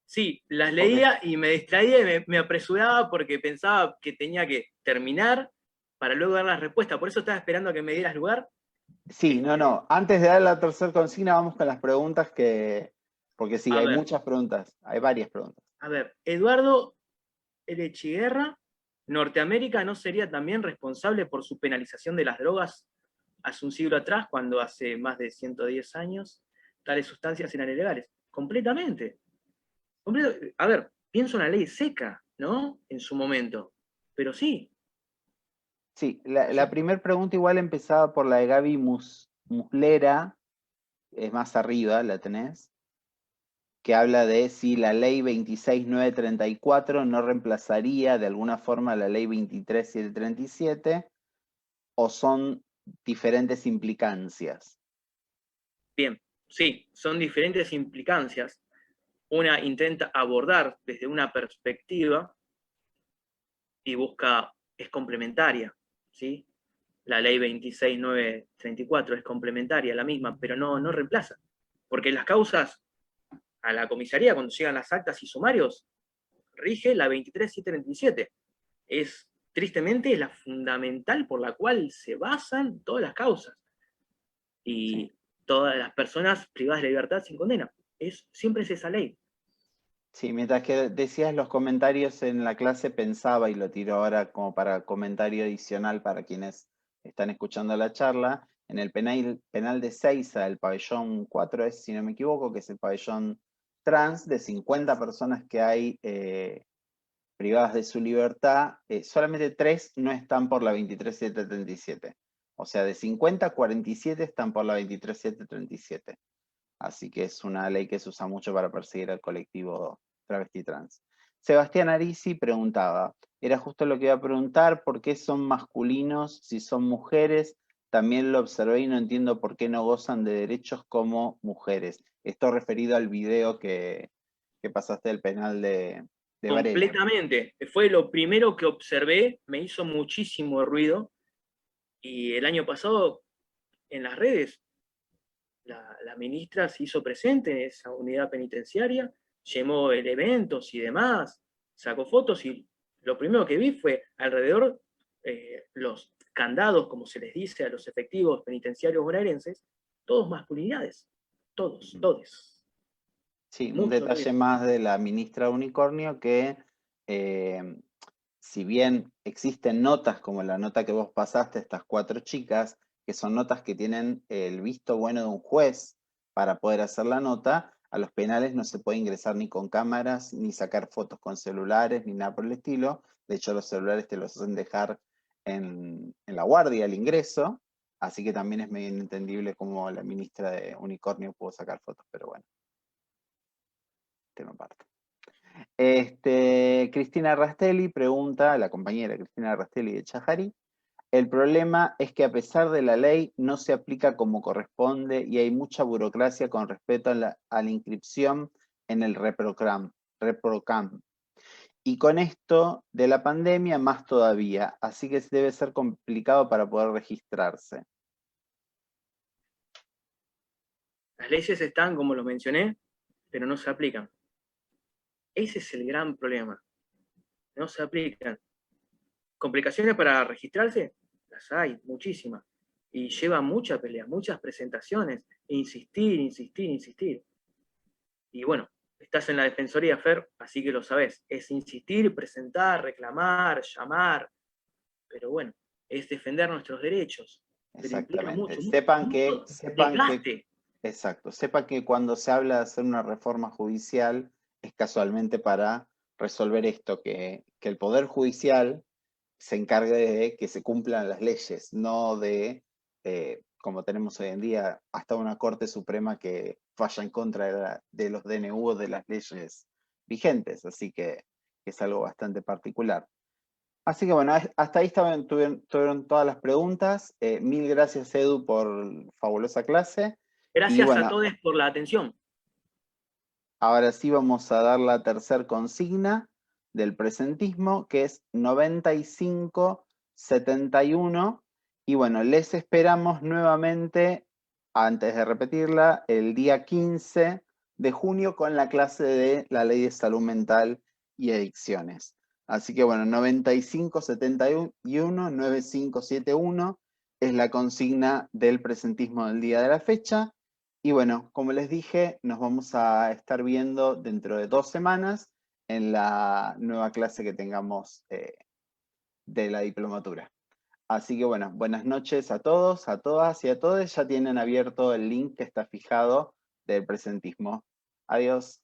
Sí, las leía y me distraía y me apresuraba porque pensaba que tenía que terminar para luego dar la respuesta. Por eso estaba esperando a que me dieras lugar. Sí, no. Antes de dar la tercera consigna, vamos con las preguntas porque sí, hay muchas preguntas, hay varias preguntas. A ver, Eduardo L. Chiguerra, ¿Norteamérica no sería también responsable por su penalización de las drogas hace un siglo atrás, cuando hace más de 110 años tales sustancias eran ilegales? Completamente. A ver, pienso en la ley seca, ¿no? En su momento, pero sí. Sí, la primera pregunta igual empezaba por la de Gaby Muslera, es más arriba, la tenés, que habla de si la ley 26.934 no reemplazaría de alguna forma la ley 23.737, o son diferentes implicancias. Bien, sí, son diferentes implicancias. una intenta abordar desde una perspectiva y es complementaria, ¿sí? La ley 26.934 es complementaria, la misma, pero no reemplaza. Porque las causas a la comisaría, cuando llegan las actas y sumarios, rige la 23.727. Tristemente, es la fundamental por la cual se basan todas las causas. Y todas las personas privadas de libertad sin condena. Siempre es esa ley. Sí, mientras que decías los comentarios en la clase, pensaba, y lo tiro ahora como para comentario adicional para quienes están escuchando la charla, en el penal de Seiza, el pabellón 4 es, si no me equivoco, que es el pabellón trans, de 50 personas que hay privadas de su libertad, solamente 3 no están por la 23.737. O sea, de 50, 47 están por la 23.737. Así que es una ley que se usa mucho para perseguir al colectivo travesti trans. Sebastián Arisi preguntaba, era justo lo que iba a preguntar, ¿por qué son masculinos si son mujeres? También lo observé y no entiendo por qué no gozan de derechos como mujeres. Esto referido al video que pasaste del penal de Varela. Completamente. Fue lo primero que observé, me hizo muchísimo ruido. Y el año pasado, en las redes, la ministra se hizo presente en esa unidad penitenciaria, llamó eventos y demás, sacó fotos, y lo primero que vi fue alrededor los candados, como se les dice a los efectivos penitenciarios bonaerenses, todos masculinidades, todos. Sí, un detalle más de la ministra Unicornio que, si bien existen notas como la nota que vos pasaste, estas 4 chicas, que son notas que tienen el visto bueno de un juez para poder hacer la nota, a los penales no se puede ingresar ni con cámaras, ni sacar fotos con celulares, ni nada por el estilo. De hecho, los celulares te los hacen dejar en la guardia al ingreso, así que también es medio inentendible cómo la ministra de Unicornio pudo sacar fotos, pero bueno. Tema aparte. Cristina Rastelli pregunta, la compañera Cristina Rastelli de Chajari, el problema es que a pesar de la ley no se aplica como corresponde y hay mucha burocracia con respecto a la inscripción en el ReproCam. Y con esto de la pandemia más todavía, así que debe ser complicado para poder registrarse. Las leyes están, como lo mencioné, pero no se aplican. Ese es el gran problema. No se aplican. ¿Complicaciones para registrarse? Las hay, muchísimas. Y lleva mucha pelea, muchas presentaciones. Insistir. Y bueno, estás en la Defensoría, Fer, así que lo sabés. Es insistir, presentar, reclamar, llamar. Pero bueno, es defender nuestros derechos. Exactamente. Sepan que cuando se habla de hacer una reforma judicial es casualmente para resolver esto, que el Poder Judicial se encargue de que se cumplan las leyes, no de, como tenemos hoy en día, hasta una Corte Suprema que falla en contra de los DNU o de las leyes vigentes, así que es algo bastante particular. Así que bueno, hasta ahí tuvieron todas las preguntas. Mil gracias, Edu, por fabulosa clase. Gracias a todos por la atención. Ahora sí vamos a dar la tercera consigna del presentismo, que es 9571. Y bueno, les esperamos nuevamente, antes de repetirla, el día 15 de junio con la clase de la Ley de Salud Mental y Adicciones. Así que bueno, 9571, 9571 es la consigna del presentismo del día de la fecha. Y bueno, como les dije, nos vamos a estar viendo dentro de 2 semanas en la nueva clase que tengamos de la diplomatura. Así que bueno, buenas noches a todos, a todas y a todos. Ya tienen abierto el link que está fijado del presentismo. Adiós.